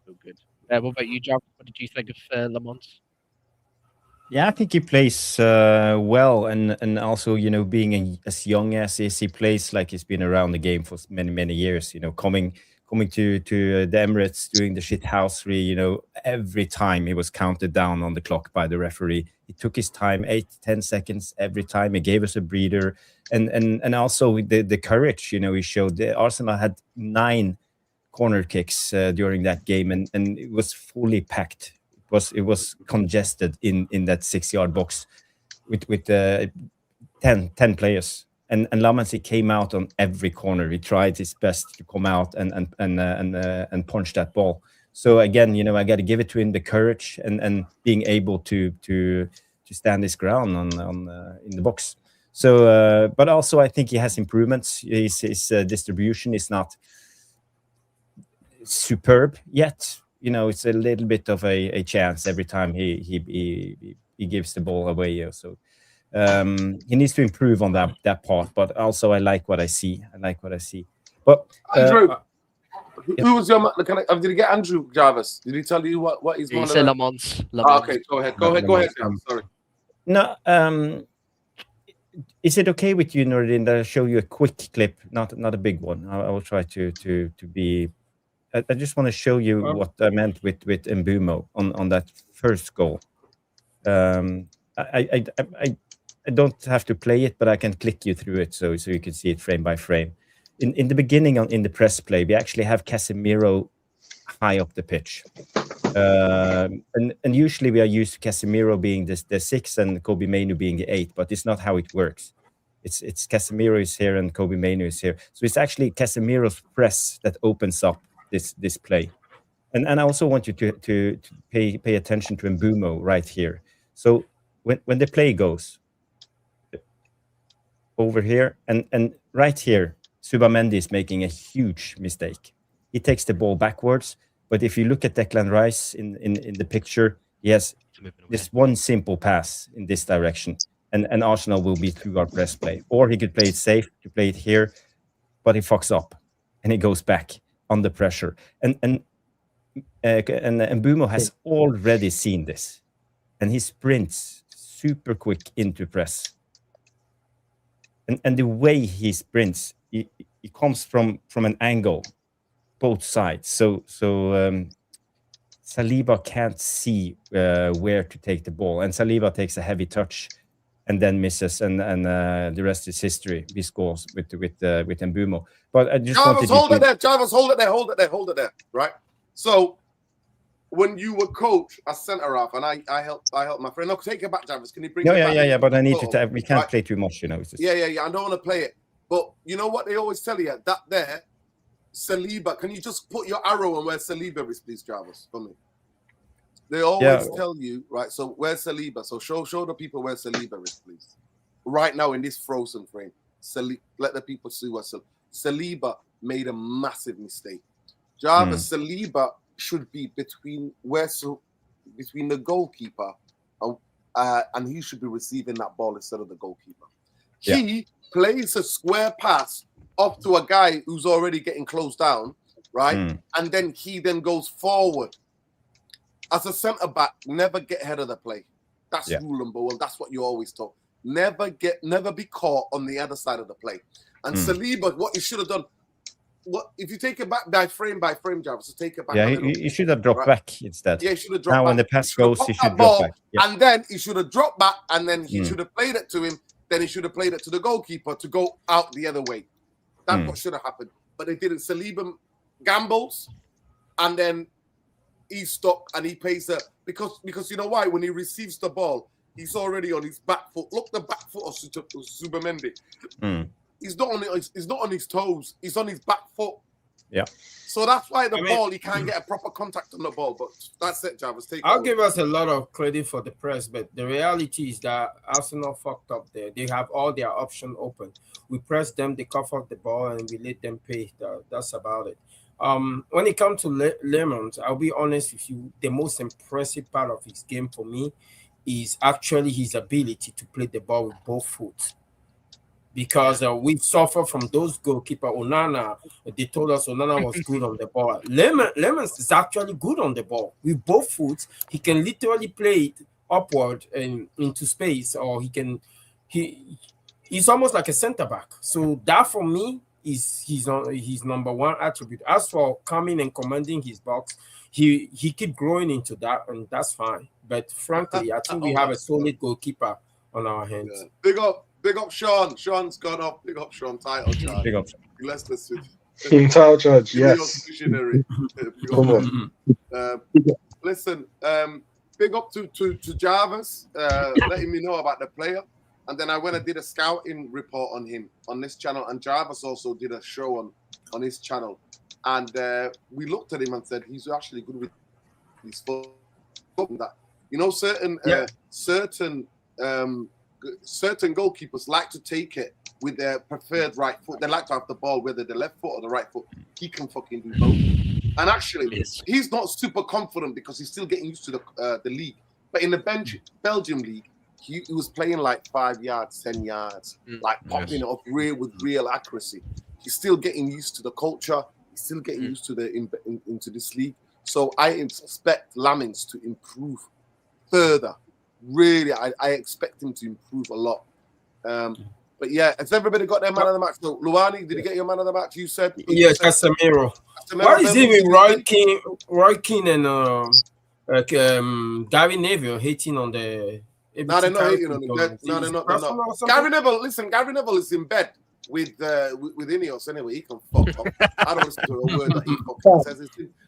So good. What about you, Jarvis? What did you think of Lamont? Yeah, I think he plays well, and also being as young as he plays, like he's been around the game for many years. Coming to the Emirates, doing the shithousery. Every time he was counted down on the clock by the referee, he took his time, 8-10 seconds every time. He gave us a breather, and also the courage. He showed. Arsenal had 9 corner kicks during that game, and it was fully packed. It was congested in that 6-yard box with 10 players, and Lamans came out on every corner. He tried his best to come out and punch that ball. So again, I got to give it to him, the courage and being able to stand his ground on in the box. So, but also I think he has improvements. His distribution is not superb yet. It's a little bit of a chance every time he gives the ball away. So he needs to improve on that part. But also, I like what I see. But Andrew, who was your? Did he get Andrew Jarvis? Did he tell you what he's? He said Lamont. Okay, go ahead. Sorry. No. Is it okay with you, Nordin, that I show you a quick clip, not a big one? I will try to be. I just want to show you what I meant with Mbeumo on that first goal. I don't have to play it, but I can click you through it so you can see it frame by frame. in the beginning in the press play, we actually have Casemiro high up the pitch. And usually we are used to Casemiro being the 6 and Kobe Mainoo being the 8, but it's not how it works. It's Casemiro is here and Kobe Mainoo is here. So it's actually Casemiro's press that opens up this play. And I also want you to pay attention to Mbumo right here. So when the play goes over here and right here, Subamendi is making a huge mistake. He takes the ball backwards, but if you look at Declan Rice in the picture, he has this one simple pass in this direction, and Arsenal will be through our press play. Or he could play it safe to play it here, but he fucks up and he goes back under pressure. And Mbumo has already seen this, and he sprints super quick into press. And the way he sprints, he comes from an angle, both sides. So Saliba can't see where to take the ball, and Saliba takes a heavy touch and then misses, and the rest is history. He scores with Mbumo. But I just Jarvis, hold it there. Jarvis, hold it there. Right. So when you were coach as centre half, and I helped my friend. No, take it back, Jarvis. Can you bring it back? Yeah. But I need to. We can't play too much, you know. Yeah. I don't want to play it. But you know what they always tell you? That there, Saliba. Can you just put your arrow on where Saliba is, please, Jarvis, for me? They always tell you, right? So where's Saliba? So show the people where Saliba is, please. Right now in this frozen frame, let the people see what Saliba made a massive mistake. Jarvis, Saliba should be between the goalkeeper and he should be receiving that ball instead of the goalkeeper. He plays a square pass up to a guy who's already getting closed down, right? And then he goes forward. As a centre back, never get ahead of the play. That's rule number one. That's what you always talk. Never be caught on the other side of the play. And Saliba, what he should have done. What if you take it back by frame, Jarvis? So take it back. Yeah, he should have dropped back instead. Yeah, he should have dropped back. Now when the pass goes, he should drop back. Yeah. And then he should have dropped back, and then he should have played it to him. Then he should have played it to the goalkeeper to go out the other way. That's what should have happened. But they didn't. Saliba gambles, and then he's stuck, and he pays it because you know why? When he receives the ball, he's already on his back foot. Look, the back foot of Subamendi. He's not on his toes. He's on his back foot. Yeah. So that's why the ball, he can't get a proper contact on the ball. But that's it, Jarvis. I'll give us a lot of credit for the press, but the reality is that Arsenal fucked up there. They have all their options open. We press them, they cough up the ball, and we let them pay. That's about it. When it comes to Lemons, I'll be honest with you, the most impressive part of his game for me is actually his ability to play the ball with both foot. Because we suffer from those goalkeeper. Onana, they told us Onana was good on the ball. Lemons is actually good on the ball. With both foot, he can literally play it upward and into space, or he's almost like a center back. So that for me is his number one attribute. As for coming and commanding his box, he keep growing into that, and that's fine. But frankly, I think we have a solid goalkeeper on our hands. Yeah. Big up Sean. Sean's gone up. Big up Sean. Title charge. Big up. Leicester City. Title charge, yes. Listen, big up to Jarvis, letting me know about the player. And then I went and did a scouting report on him on this channel. And Jarvis also did a show on his channel. And we looked at him and said, he's actually good with his foot. That, you know, certain goalkeepers like to take it with their preferred right foot. They like to have the ball, whether the left foot or the right foot. He can fucking do both. And actually, he's not super confident because he's still getting used to the league. But in the Belgium league, he was playing like 5 yards, 10 yards, like popping it up with real accuracy. He's still getting used to the culture. He's still getting used to into this league. So I expect Lamins to improve further. Really, I expect him to improve a lot. But yeah, has everybody got their man of the match? So, Luani, did you get your man of the match? You said Casemiro. Why is he with Roy Keane and Gary Neville hating on the? No, they're not hating on him. No. Gary Neville, listen, Gary Neville is in bed. with Ineos anyway. He can fuck off. I don't listen to a word that he fucking says.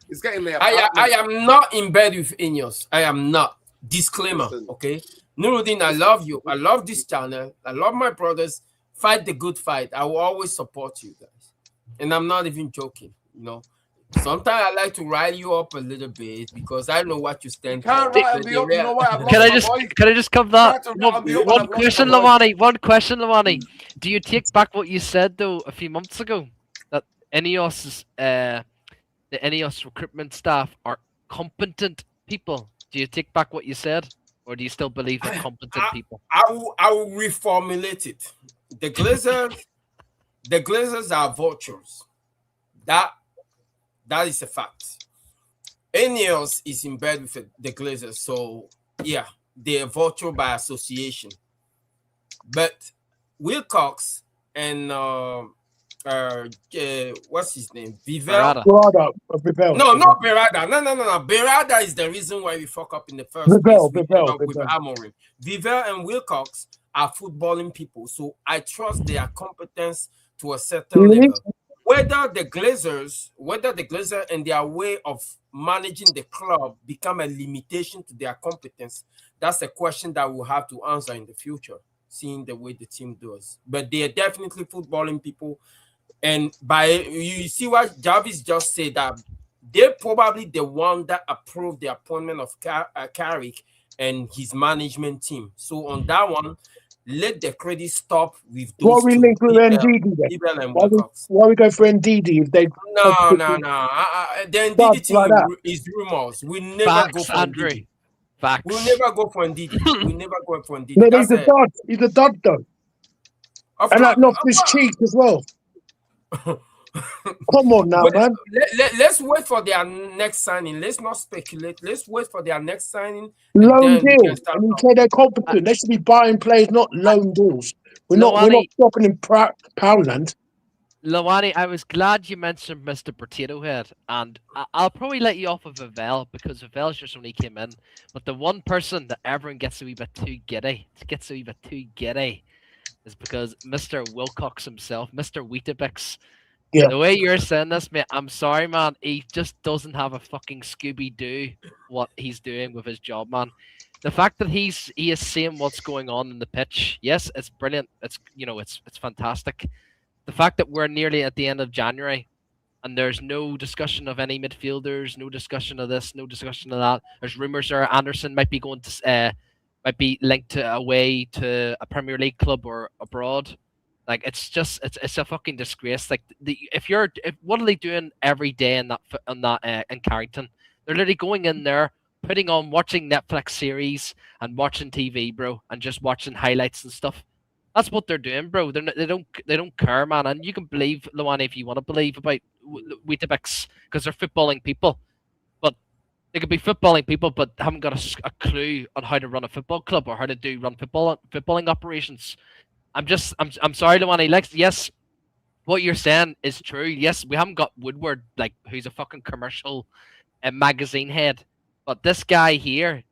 It's getting there. I am not in bed with Ineos. I am not. Disclaimer, Listen. okay? Nuruddin, I love you. I love this channel. I love my brothers. Fight the good fight. I will always support you guys. And I'm not even joking, you know. Sometimes I like to rile you up a little bit because I know what you stand for. Can't rile me up. You know what? I've lost Can I my just voice. can I just come that Try to rile me up and one I've lost question, my voice. Lani? One question, Lani. Do you take back what you said though a few months ago that Ineos the Ineos recruitment staff are competent people? Do you take back what you said, or do you still believe they're competent people? I will reformulate it. The Glazers are vultures. That is a fact. Ineos is in bed with the Glazers, so yeah, they're vulture by association. But Wilcox and what's his name? Vivel. No, not Berada. No. Berada is the reason why we fuck up in the first place with Amorim. Vivel and Wilcox are footballing people, so I trust their competence to a certain level. Whether the Glazers and their way of managing the club become a limitation to their competence, that's a question that we'll have to answer in the future, seeing the way the team does. But they are definitely footballing people. And you see what Jarvis just said, that they're probably the one that approved the appointment of Carrick and his management team. So on that one, let the credit stop with those what we two. link with Ndidi then? Why we go for Ndidi if they No. The Ndidi thing is rumors. We never go for Ndidi. Facts. We'll never go for Ndidi. We never go for Ndidi. No, he's a dud. He's a dud though. And that knocks his cheek as well. Come on now, man. Let's wait for their next signing. Let's not speculate. Let's wait for their next signing. Loan deal. And you say they're competent. They should be buying players, not loan deals. We're not shopping in Poundland. Lani, I was glad you mentioned Mr. Potato Head, and I'll probably let you off of Vivel because Vivel's just only came in. But the one person that everyone gets a wee bit too giddy, is because Mr. Wilcox himself, Mr. Weetabix. Yeah. The way you're saying this, mate, I'm sorry, man. He just doesn't have a fucking Scooby-Doo what he's doing with his job, man. The fact that he is seeing what's going on in the pitch, yes, it's brilliant. It's it's fantastic. The fact that we're nearly at the end of January and there's no discussion of any midfielders, no discussion of this, no discussion of that. There's rumors there Anderson might be going to might be linked to away to a Premier League club or abroad. Like it's a fucking disgrace. Like what are they doing every day in Carrington? They're literally going in there, watching Netflix series and watching TV, bro, and just watching highlights and stuff. That's what they're doing, bro. They don't care, man. And you can believe Lani if you want to believe about Weetabix because they're footballing people, but they could be footballing people, but haven't got a clue on how to run a football club or how to run footballing operations. I'm sorry, Lani. Like, yes, what you're saying is true. Yes, we haven't got Woodward, like who's a fucking commercial magazine head, but this guy here,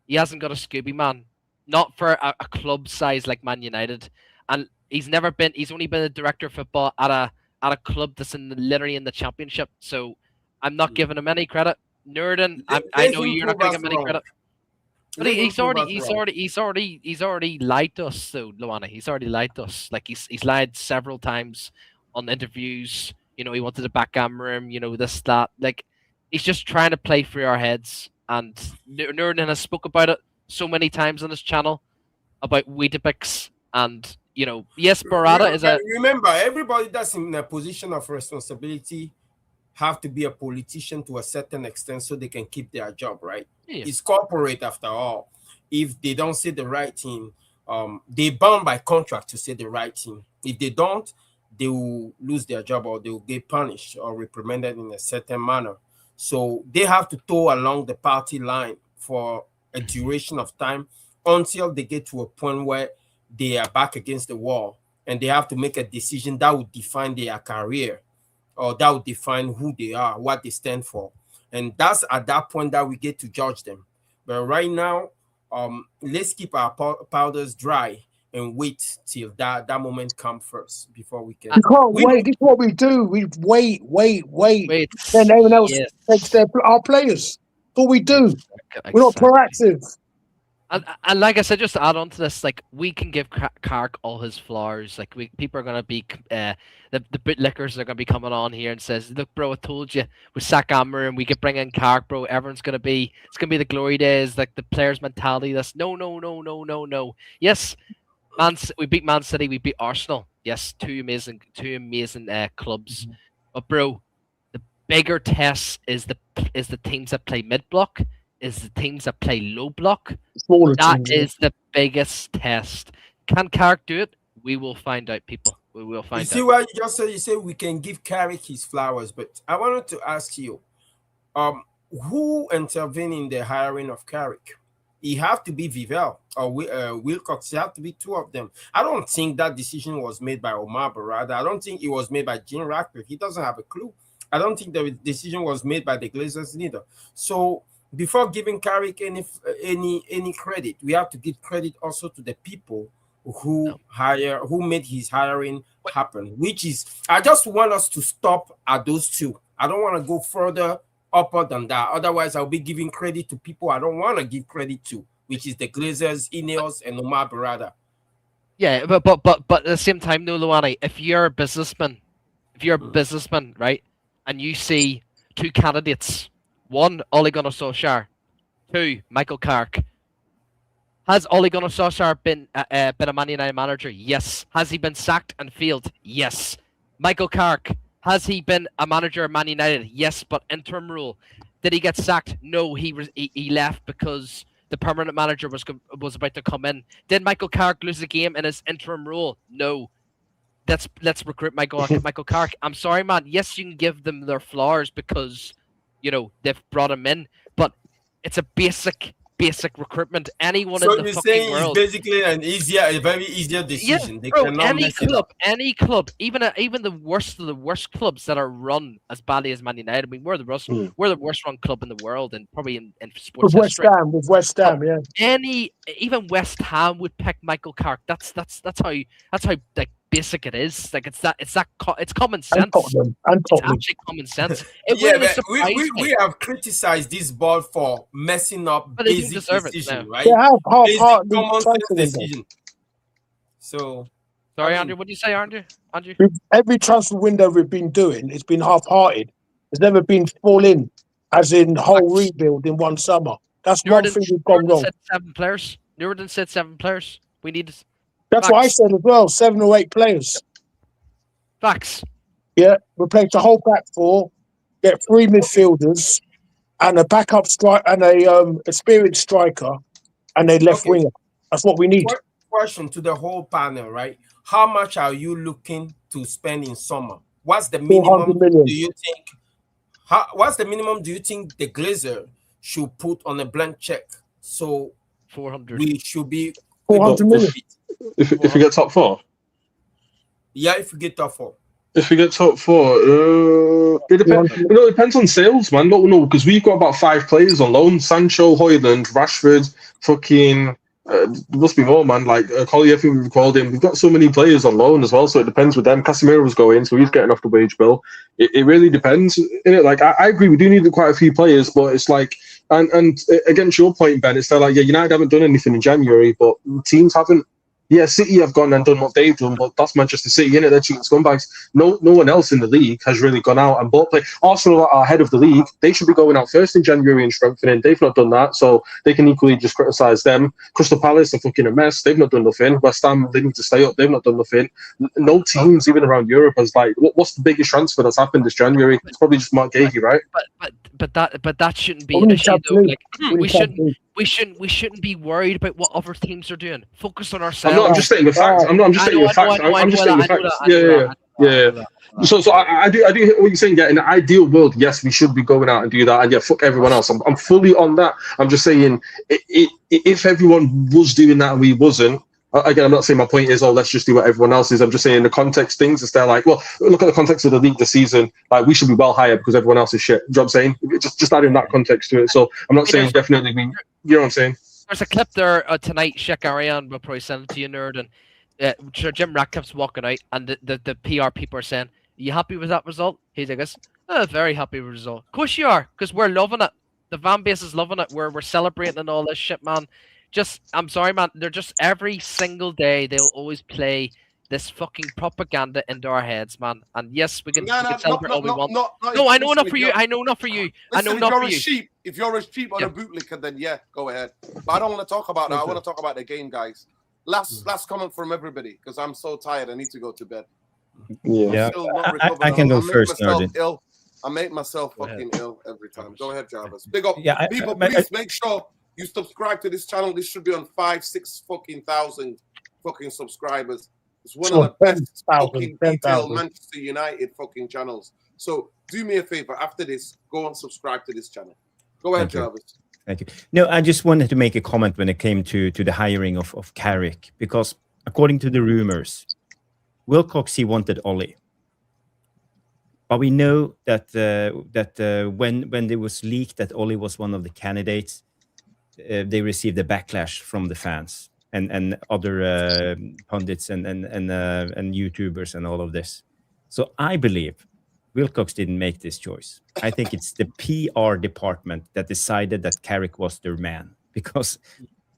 he hasn't got a Scooby, man. Not for a club size like Man United, and he's only been a director of football at a club that's literally in the Championship. So I'm not giving him any credit. Nuruddin, I know you're not giving him any credit. But he's already lied to us, though, Luana. He's already lied to us. Like he's lied several times on interviews. He wanted to backgammon him. This, that. Like he's just trying to play through our heads. And Nuruddin has spoke about it so many times on his channel about Weetabix and yes, Barada is a. Remember, everybody that's in a position of responsibility have to be a politician to a certain extent so they can keep their job, right? Yeah. It's corporate after all. If they don't say the right thing, they bound by contract to say the right thing. If they don't, they will lose their job or they will get punished or reprimanded in a certain manner. So they have to toe along the party line for a duration of time until they get to a point where they are back against the wall and they have to make a decision that would define their career or that would define who they are, what they stand for. And that's at that point that we get to judge them. But right now, let's keep our powders dry and wait till that moment come first before we can. You can't wait. This is what we do. We wait. Wait. Then everyone else Yes. takes our players. That's what we do. We're not Exactly. proactive. And like I said, just to add on to this, like we can give Carrick all his flowers. Like people are gonna be the bootlickers are gonna be coming on here and says, "Look, bro, I told you we sack Amber and we could bring in Carrick, bro. It's gonna be the glory days, like the players' mentality." That's no. Yes, we beat Man City, we beat Arsenal. Yes, two amazing clubs. But bro, the bigger test is the teams that play mid block. Is the teams that play low block. That is the biggest test. Can Carrick do it? We will find out, people. We will find out. You see what you just said? You say we can give Carrick his flowers, but I wanted to ask you, who intervened in the hiring of Carrick? He have to be Vivell or Wilcox. It have to be two of them. I don't think that decision was made by Omar Barada. I don't think it was made by Gene Ratcliffe. He doesn't have a clue. I don't think the decision was made by the Glazers neither. So before giving Carrick any credit, we have to give credit also to the people who made his hiring happen. Which is, I just want us to stop at those two. I don't want to go further upper than that. Otherwise, I'll be giving credit to people I don't want to give credit to, which is the Glazers, Ineos, and Omar Barada. Yeah, but at the same time, no, Luani, if you're a businessman, right, and you see two candidates. One, Ole Gunnar Solskjaer. Two, Michael Carrick. Has Ole Gunnar Solskjaer been a Man United manager? Yes. Has he been sacked and failed? Yes. Michael Carrick, has he been a manager of Man United? Yes, but interim rule. Did he get sacked? No, he left because the permanent manager was about to come in. Did Michael Carrick lose the game in his interim rule? No. Let's recruit Michael Carrick. I'm sorry, man. Yes, you can give them their flowers because they've brought him in, but it's a basic recruitment. Anyone in the fucking world. It's basically a very easier decision. Yeah, bro, any club, even the worst of the worst clubs that are run as badly as Man United. I mean, we're the worst run club in the world, and probably in sports history. With West Ham, yeah. Even West Ham would pick Michael Carrick. That's how like basic it is. Like it's common sense. And It's actually common sense. We have criticized this board for messing up basic decision, right? They have basic common sense decision. So, sorry, Andrew. What do you say, Andrew? With every transfer window we've been doing, it's been half-hearted. It's never been full in, as in whole rebuild in one summer. That's one thing we've gone wrong. Newton said 7 players. We need. That's what I said as well. 7 or 8 players. Facts. Yeah, replace the whole back four, get 3 midfielders, and a backup strike and a experienced striker, and a left winger. That's what we need. Question to the whole panel, right? How much are you looking to spend in summer? What's the minimum? Do you think? What's the minimum? Do you think the Glazer should put on a blank check? So 400. We should be 400 million. If we get top 4? Yeah, if we get top 4. If we get top 4, it depends. It depends on sales, man. No, because we've got about 5 players on loan: Sancho, Højlund, Rashford, fucking. There must be more, man. Like Collier, I think we've called him. We've got so many players on loan as well, so it depends with them. Casemiro's going, so he's getting off the wage bill. It really depends. Innit? Like I agree, we do need quite a few players, but it's like, and against your point, Ben, it's like, yeah, United haven't done anything in January, but teams haven't. Yeah, City have gone and done what they've done, but that's Manchester City, innit? They're cheating scumbags. No one else in the league has really gone out and bought play. Arsenal are ahead of the league. They should be going out first in January and strengthening. They've not done that, so they can equally just criticise them. Crystal Palace are fucking a mess. They've not done nothing. West Ham, they need to stay up. They've not done nothing. No teams, even around Europe, has like, what's the biggest transfer that's happened this January? It's probably just Mark Gahey, right? But that shouldn't be an issue, though. Like, we shouldn't be worried about what other teams are doing. Focus on ourselves. I'm just stating the facts. I'm just stating the facts. Yeah. So I do hear what you're saying. Yeah, in the ideal world, yes, we should be going out and do that. And yeah, fuck everyone else. I'm fully on that. I'm just saying, if everyone was doing that and we wasn't, again, I'm not saying my point is, let's just do what everyone else is. I'm just saying the context things is they're like, well, look at the context of the league this season. Like, we should be well higher because everyone else is shit. Do you know what I'm saying? Just adding that context to it. So I'm not saying definitely you know what I'm saying? There's a clip there tonight. Shekarian will probably send it to you, nerd. And Jim Ratcliffe's walking out, and the PR people are saying, "Are you happy with that result?" He's like, very happy with the result. Of course you are, because we're loving it. The fan base is loving it. We're celebrating and all this shit, man. I'm sorry, man. They're just every single day they'll always play this fucking propaganda into our heads, man. And yes, we can celebrate all we want. No, I know enough for you. I know enough for you. I know enough for you. If you're as cheap on a bootlicker, then yeah, go ahead. But I don't want to talk about that. I want to talk about the game, guys. Last comment from everybody, because I'm so tired. I need to go to bed. Yeah. I can go first, Nerdin. I make myself fucking ill every time. Go ahead, Jarvis. Big up. People, please make sure you subscribe to this channel. This should be on 5,000-6,000 fucking subscribers. It's one of the best fucking detailed Manchester United fucking channels. So do me a favor. After this, go and subscribe to this channel. Go ahead, Jarvis. Thank you. No, I just wanted to make a comment when it came to the hiring of Carrick, because according to the rumors, Wilcox, he wanted Ollie. But we know that when it was leaked that Ollie was one of the candidates, they received a backlash from the fans and other pundits and YouTubers and all of this. So I believe Wilcox didn't make this choice. I think it's the PR department that decided that Carrick was their man, because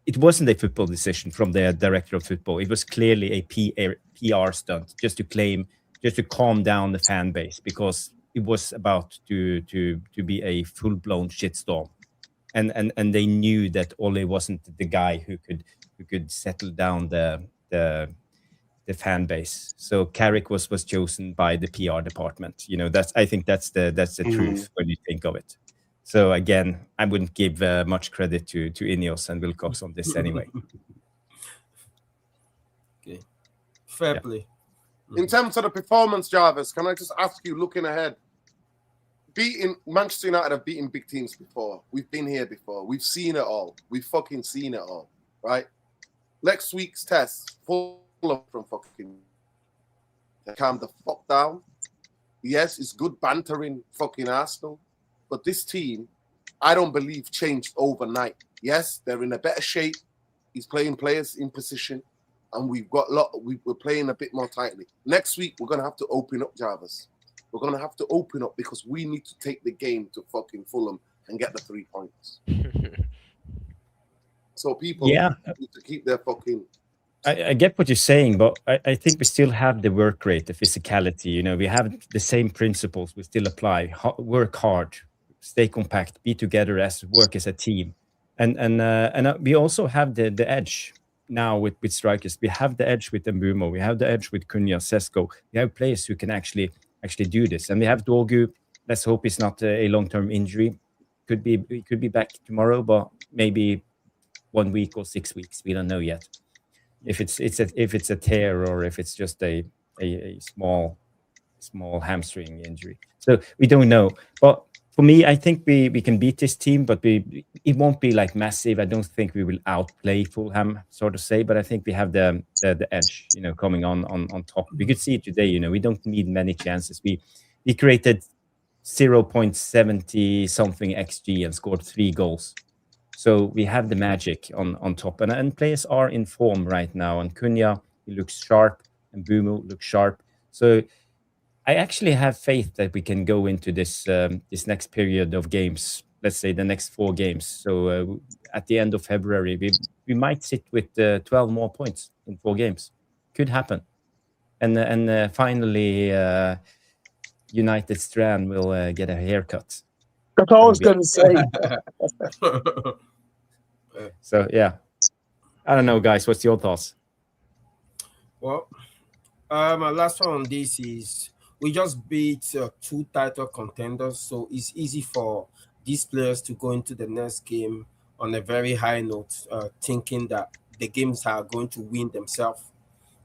it wasn't a football decision from the director of football. It was clearly a PR stunt just to calm down the fan base, because it was about to be a full-blown shitstorm. And they knew that Ole wasn't the guy who could settle down the fan base. So Carrick was chosen by the PR department. You know, I think that's the truth when you think of it. So again, I wouldn't give much credit to Ineos and Wilcox on this anyway. Okay, fair play. In terms of the performance, Jarvis, can I just ask you, looking ahead, Manchester United have beaten big teams before. We've been here before. We've seen it all. We've fucking seen it all, right? Next week's test, full of from fucking calm the fuck down. Yes, it's good bantering fucking Arsenal, but this team, I don't believe, changed overnight. Yes, they're in a better shape. He's playing players in position, and we're playing a bit more tightly. Next week, we're going to have to open up, Jarvis. We're going to have to open up, because we need to take the game to fucking Fulham and get the 3 points. So people need to keep their fucking... I get what you're saying, but I think we still have the work rate, the physicality. You know, we have the same principles. We still apply. Work hard, stay compact, be together, work as a team. And we also have the edge now with strikers. We have the edge with Mbumo. We have the edge with Cunha, Sesko. We have players who can actually do this. And we have Dorgu. Let's hope it's not a long-term injury. He could be back tomorrow, but maybe 1 week or 6 weeks. We don't know yet. If it's a tear or if it's just a small hamstring injury. So we don't know. But for me, I think we can beat this team, but it won't be like massive. I don't think we will outplay Fulham, so to say, but I think we have the edge, you know, coming on top. We could see it today, you know, we don't need many chances. We created 0.70 something XG and scored 3 goals. So we have the magic on top, and players are in form right now. And Cunha, he looks sharp, and Mbumo looks sharp. So I actually have faith that we can go into this next period of games. Let's say the next 4 games. So at the end of February, we might sit with 12 more points in 4 games. Could happen. And finally, United Strand will get a haircut. That's all I was going to say. So, yeah. I don't know, guys. What's your thoughts? Well, my last one on this is we just beat 2 title contenders. So it's easy for these players to go into the next game on a very high note, thinking that the games are going to win themselves.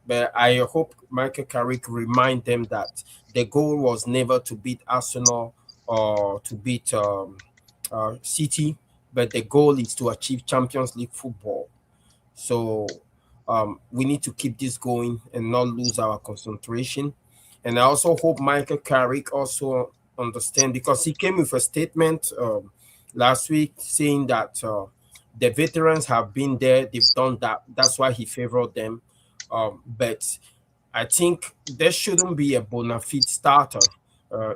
But I hope Michael Carrick remind them that the goal was never to beat Arsenal or to beat City, but the goal is to achieve Champions League football. So we need to keep this going and not lose our concentration. And I also hope Michael Carrick also understand, because he came with a statement last week saying that The veterans have been there; they've done that. That's why he favored them. But I think there shouldn't be a bona fide starter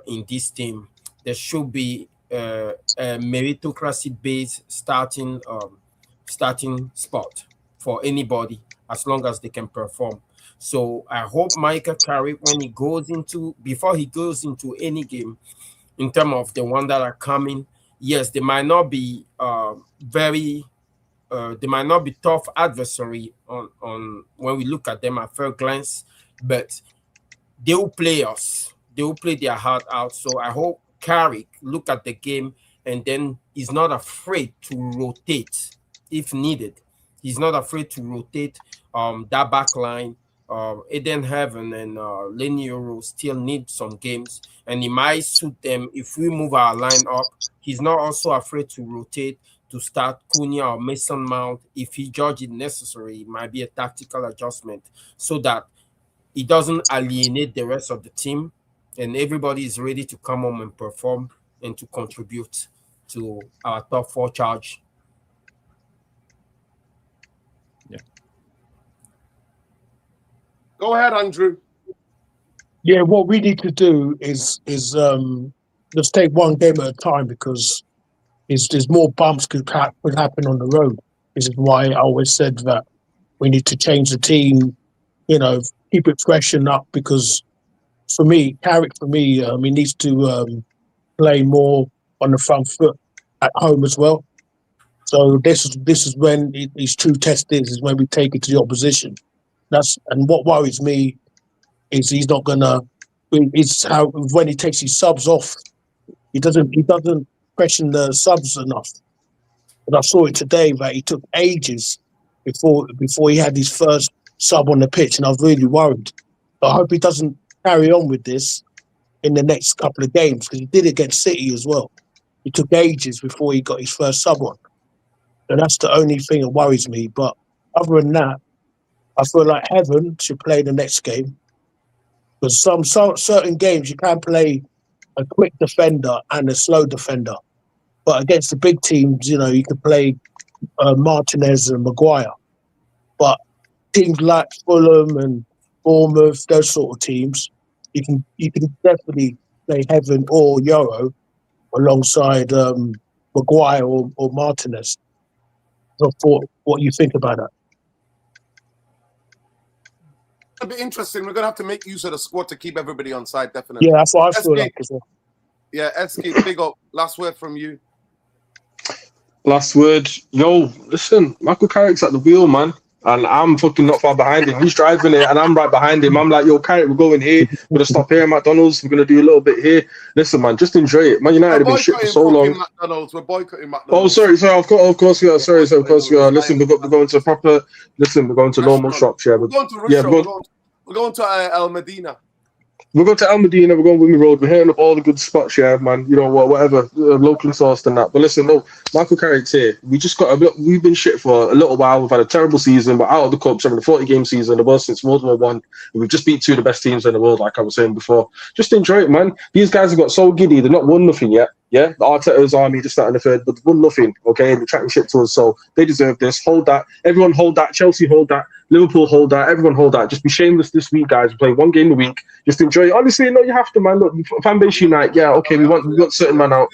in this team. There should be a meritocracy-based starting spot for anybody as long as they can perform. So I hope Michael Carrick, when he goes into before he goes into any game, in terms of the one that are coming, yes, they might not be they might not be tough adversary on when we look at them at first glance, but they will play us. They will play their heart out. So I hope Carrick look at the game and then he's not afraid to rotate if needed. He's not afraid to rotate that back line. Eden Heaven and Lani still need some games, and it might suit them if we move our line up. He's not also afraid to rotate to start Cunha or Mason Mount. If he judges it necessary, it might be a tactical adjustment so that he doesn't alienate the rest of the team and everybody is ready to come home and perform and to contribute to our top four charge. Yeah. Go ahead, Andrew. Yeah, what we need to do is just take one game at a time, because there's more bumps could happen on the road. This is why I always said that we need to change the team, keep it freshen up, because for me, Carrick, he needs to play more on the front foot at home as well. So this is when his true test is when we take it to the opposition. And what worries me is he's not gonna. It's how when he takes his subs off, he doesn't question the subs enough. But I saw it today that he took ages before he had his first sub on the pitch, and I was really worried. But I hope he doesn't carry on with this in the next couple of games, because he did it against City as well. It took ages before he got his first sub on. And that's the only thing that worries me. But other than that, I feel like Heaven should play the next game. Because some certain games you can play a quick defender and a slow defender. But against the big teams, you can play Martinez and Maguire. But teams like Fulham and Bournemouth, those sort of teams, you can definitely play Heaven or Euro alongside Maguire or Martinez. So what you think about that? It'll be interesting. We're gonna have to make use of the squad to keep everybody on side, definitely. Yeah, that's what I feel like as well. Yeah, Eski, big up. Last word from you. Last word. Yo, listen, Michael Carrick's at the wheel, man. And I'm fucking not far behind him. He's driving it and I'm right behind him. I'm like, yo, Carrick, we're going here. We're going to stop here at McDonald's. We're going to do a little bit here. Listen, man, just enjoy it. Man United have been shit for so long. McDonald's. We're boycotting McDonald's. Oh, sorry. Of course we are. Sorry, of course we are. Listen, we're going to proper... Listen, we're going to normal shops. Yeah, we're going to restaurant. We're going to El Medina. We're going to El Medina, we're going Wimmy Road, we're hitting up all the good spots, yeah, man. Whatever, locally sourced and that. But listen, no, Michael Carrick's here. We've been shit for a little while. We've had a terrible season. We're out of the cups, having a 40-game season, the worst since World War One. We've just beat two of the best teams in the world, like I was saying before. Just enjoy it, man. These guys have got so giddy. They've not won nothing yet. Yeah, the Arteta's army just starting the third, but they've won nothing, okay? And they're chatting shit to us, so they deserve this. Hold that. Everyone hold that. Chelsea hold that. Liverpool hold that. Everyone hold that. Just be shameless this week, guys. We play one game a week. Just enjoy it. Honestly, no, you have to, man. Look, fan base unite. Yeah, okay, we want certain man out.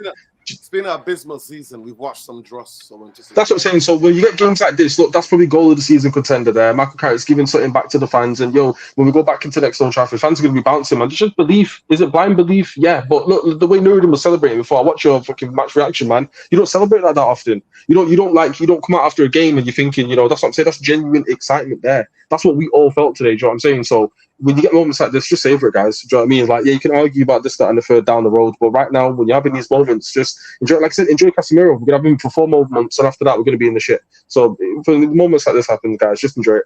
It's been an abysmal season. We've watched some dross. So that's what I'm saying. So when you get games like this, look, that's probably goal of the season contender there. Michael Carrick's giving something back to the fans. And, when we go back into next Old Trafford, fans are going to be bouncing, man. Just belief. Is it blind belief? Yeah. But look, the way Nuruddin was celebrating before, I watch your fucking match reaction, man. You don't celebrate like that often. You don't come out after a game and you're thinking, that's what I'm saying. That's genuine excitement there. That's what we all felt today. Do you know what I'm saying? So when you get moments like this, just savor it, guys. Do you know what I mean? Like, yeah, you can argue about this, that, and the third down the road, but right now, when you're having these moments, just enjoy. Like I said, enjoy Casemiro. We're gonna have him for 4 more months, and after that, we're gonna be in the shit. So for the moments like this happen, guys, just enjoy it.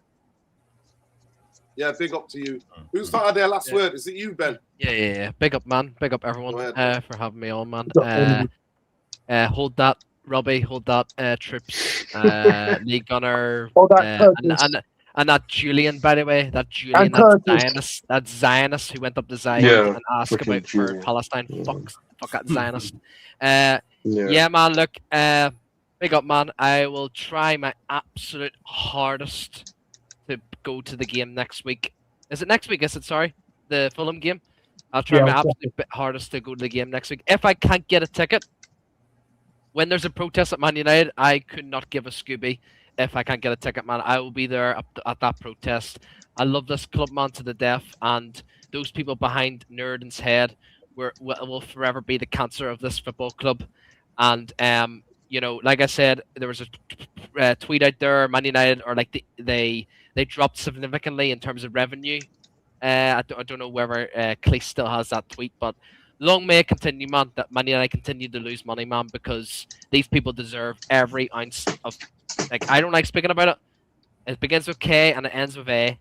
Yeah, big up to you. Who's got their last word? Is it you, Ben? Yeah. Big up, man. Big up everyone for having me on, man. Hold that, Robbie. Hold that, Trips. League Gunner. Hold that, and that Julian, by the way, that Zionist who went up to Zion and asked about for Palestine. Fuck that Zionist. Yeah, man. Look, Big up, man. I will try my absolute hardest to go to the game next week. Is it next week? Is it, sorry? The Fulham game? I'll try Yeah, my exactly. absolute bit hardest to go to the game next week. If I can't get a ticket, when there's a protest at Man United, I could not give a Scooby if I can't get a ticket, man. I will be there at that protest. I love this club, man, to the death, and those people behind Nerdin's head will forever be the cancer of this football club. And you know, like I said, there was a tweet out there, Man United, or like they dropped significantly in terms of revenue. I don't know whether Cleese still has that tweet, but long may it continue, man. That Man United continue to lose money, man, because these people deserve every ounce of. Like, I don't like speaking about it. It begins with K and it ends with A,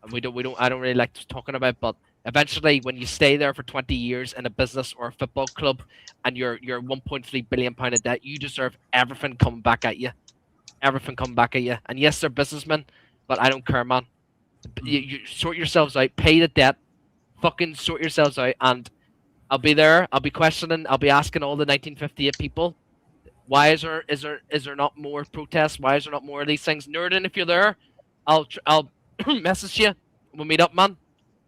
and we don't. I don't really like talking about it, but eventually, when you stay there for 20 years in a business or a football club, and you're 1.3 billion pound in debt, you deserve everything coming back at you. Everything coming back at you. And yes, they're businessmen, but I don't care, man. You sort yourselves out, pay the debt, fucking sort yourselves out, and I'll be there. I'll be questioning. I'll be asking all the 1958 people, why is there not more protests? Why is there not more of these things? Nerdin, if you're there, I'll message you. We'll meet up, man.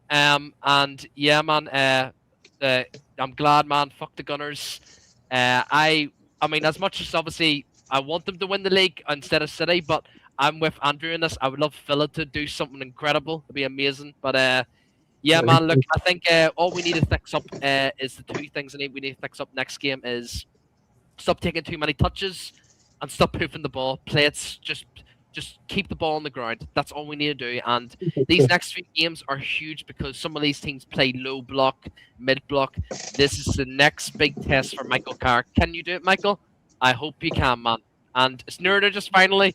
And yeah, man. I'm glad, man. Fuck the Gunners. I mean, as much as obviously I want them to win the league instead of City, but I'm with Andrew in this. I would love Villa to do something incredible. It'd be amazing. But yeah, man. Look, I think all we need to fix up is the two things we need to fix up next game is stop taking too many touches and stop poofing the ball. Play it, just keep the ball on the ground. That's all we need to do. And these next few games are huge because some of these teams play low block, mid block. This is the next big test for Michael Carr. Can you do it, Michael? I hope you can, man. And Snurder, just finally,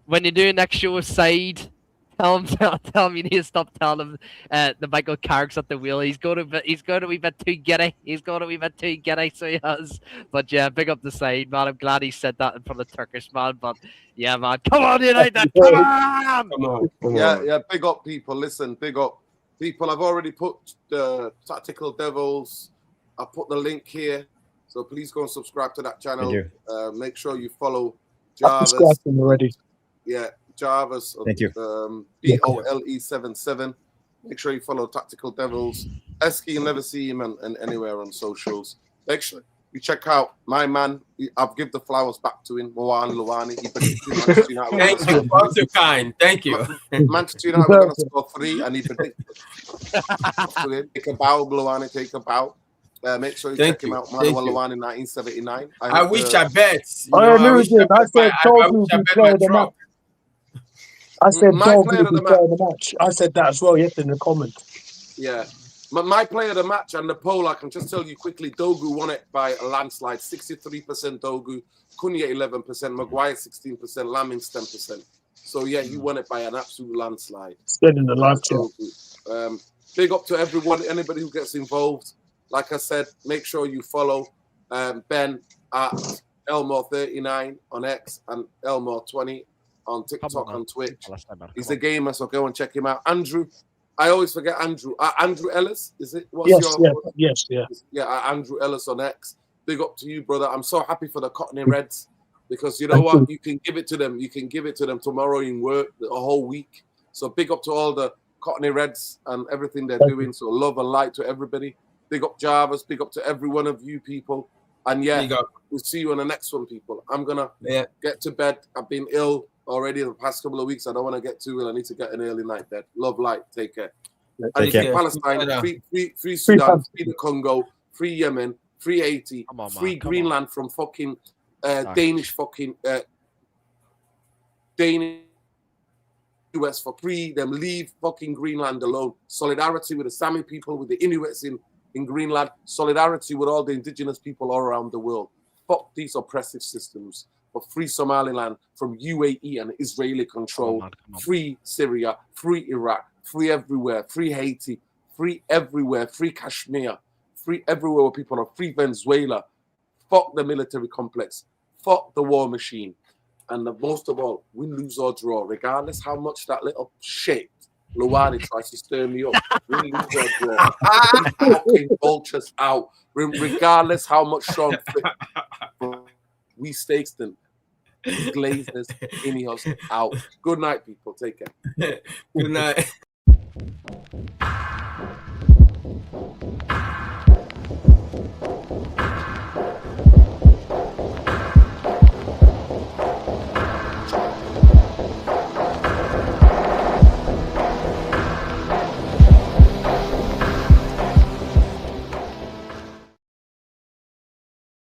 when you do next show with Said, tell him you need to stop telling him the Michael Carrick's at the wheel. He's going a wee bit too giddy. So he has. But yeah, big up the side, man. I'm glad he said that in front of Turkish man. But yeah, man, come on, United, come on! Yeah, big up people. Listen, big up people. I've already put the Tactical Devils. I put the link here, so please go and subscribe to that channel. Make sure you follow I've Jarvis. subscribed to him already. Yeah, Jarvis. Thank you. BOLE77. Make sure you follow Tactical Devils. Esky, you'll never see him and anywhere on socials. Make sure you check out my man. I'll give the flowers back to him, Moan Lani. Thank you, far too kind. Thank you. Manchester United were going to score 3, and he predicted. Take a bow, Luani, take a bow. Make sure you check him out. Manuel Luani in 1979. I wish I bet. I said Dogu would be player of the match. I said Dogu would be player of the match. I said that as well yesterday in the comments. Yeah. My player of the match and the poll, I can just tell you quickly, Dogu won it by a landslide. 63% Dogu, Cunha 11%, Maguire 16%, Lamins 10%. So yeah, he won it by an absolute landslide. Said in the live chat. Big up to everyone, anybody who gets involved. Like I said, make sure you follow Ben at Elmore39 on X and Elmore20 on TikTok and Twitch. He's a gamer, so go and check him out. Andrew, I always forget Andrew. Andrew Ellis, is it? Yes. Yeah, Andrew Ellis on X. Big up to you, brother. I'm so happy for the Cockney Reds because you know what? You can give it to them. You can give it to them tomorrow in work, a whole week. So big up to all the Cockney Reds and everything they're doing. So love and light to everybody. Big up Jarvis. Big up to every one of you people. And yeah, we'll see you on the next one, people. I'm going to get to bed. I've been ill already in the past couple of weeks. I don't want to get too ill. I need to get an early night bed. Love, light. Take care. Free Palestine, free Sudan, free the Congo, free Yemen, free Haiti, free Greenland from fucking Danish US for free them. Leave fucking Greenland alone. Solidarity with the Sami people, with the Inuits in Greenland. Solidarity with all the indigenous people all around the world. Fuck these oppressive systems. For free Somaliland from UAE and Israeli control. Free Syria, free Iraq, free everywhere, free Haiti, free everywhere, free Kashmir, free everywhere where people are free Venezuela. Fuck the military complex. Fuck the war machine. And most of all, win, lose or draw, regardless how much that little shit Luani tries to stir me up. Win, lose or draw. Fucking vultures out. Regardless how much Sean we stay instant. Glazers, Ineos out. Good night, people. Take care. Good night.